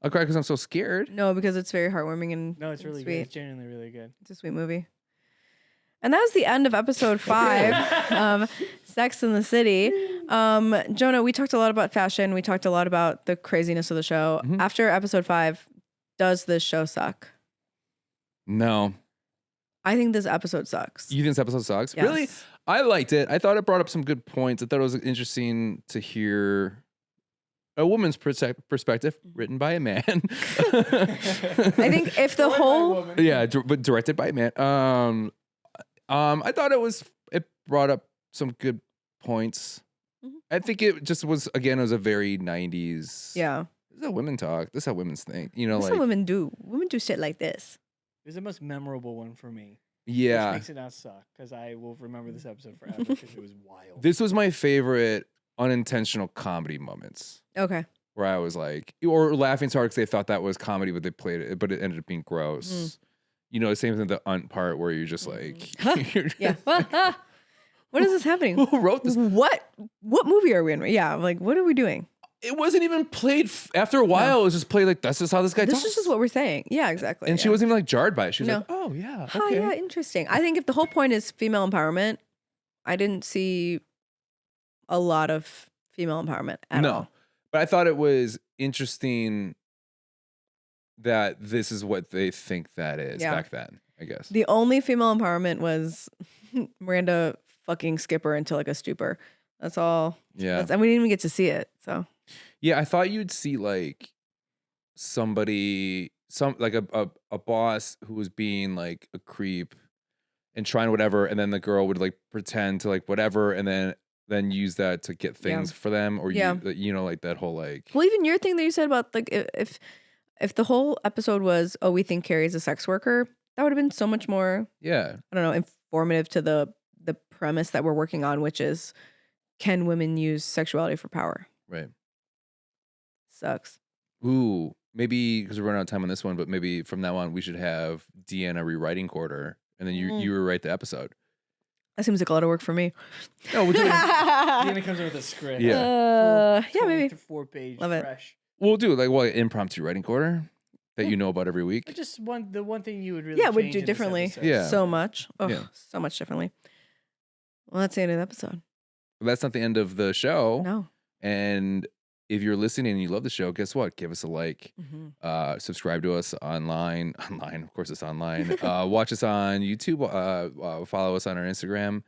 cry because I'm so scared. No, because it's very heartwarming and No, it's really sweet. good. It's genuinely really good. It's a sweet movie. And that was the end of episode 5 of Sex in the City. Jonah, we talked a lot about fashion. We talked a lot about the craziness of the show. Mhm. After episode 5, does this show suck? No. I think this episode sucks. You think this episode sucks? Yes. Really? I liked it. I thought it brought up some good points. I thought it was interesting to hear a woman's perspective written by a man. I think if the whole... Yeah, but directed by a man. I thought it brought up some good points. Mhm. I think it just was, again, it was a very 90s. Yeah. This is how women talk. This is how women's think. You know, That's like, what women do. Women do shit like this. It was the most memorable one for me. yeah. Which makes it not suck, because I will remember this episode forever, because it was wild. This was my favorite unintentional comedy moments. Okay. Where I was like, or laughing so hard because they thought that was comedy, but they played it, but it ended up being gross. You know, the same thing with the unt part where you're just like, Yeah. What is this happening? who wrote this? What movie are we in? Yeah, like what are we doing? It wasn't even played. After a while, it was just played like, that's just how this guy This talks. is just what we're saying. Yeah, exactly. And she yeah. wasn't even like jarred by it. She was No. like, oh, yeah. Oh, Okay. yeah, interesting. I think if the whole point is female empowerment, I didn't see a lot of female empowerment at No. all. But I thought it was interesting that this is what they think that is Yeah. back then, I guess. The only female empowerment was Miranda fucking Skipper into like a stupor. That's all. Yeah. And we didn't even get to see it. So Yeah, I thought you'd see like somebody, like a boss who was being like a creep and trying whatever, and then the girl would like pretend to like whatever, and then use that to get things for them, or Yeah. you know, like that whole like. well, even your thing that you said about like if the whole episode was, oh, we think Carrie's a sex worker, that would have been so much more, Yeah, I don't know, informative to the premise that we're working on, which is, can women use sexuality for power? right. Sucks. Ooh, maybe because we're running out of time on this one, but maybe from now on we should have Deanna rewriting quarter, and then you rewrite the episode. That seems like a lot of work for me. No, we'll do it. Deanna comes in with a script. Yeah. Yeah, maybe. 4-page, Love it. fresh. We'll do like impromptu writing quarter that you know about every week. But just the one thing you would really Yeah, would change do in this differently. episode. Yeah. So much. Oh, Yeah. so much differently. Well, that's the end of the episode. But that's not the end of the show. No. And if you're listening and you love the show, guess what? Give us a like. Subscribe to us online. Online, of course, it's online. Watch us on YouTube. Follow us on our Instagram.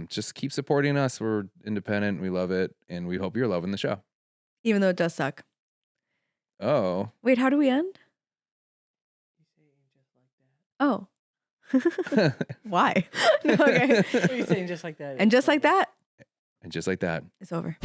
Just keep supporting us. We're independent. We love it, and we hope you're loving the show. even though it does suck. Oh. Wait, how do we end? Oh. Why? No, okay. What are you saying? Just like that. And just like that, And just like that. it's over.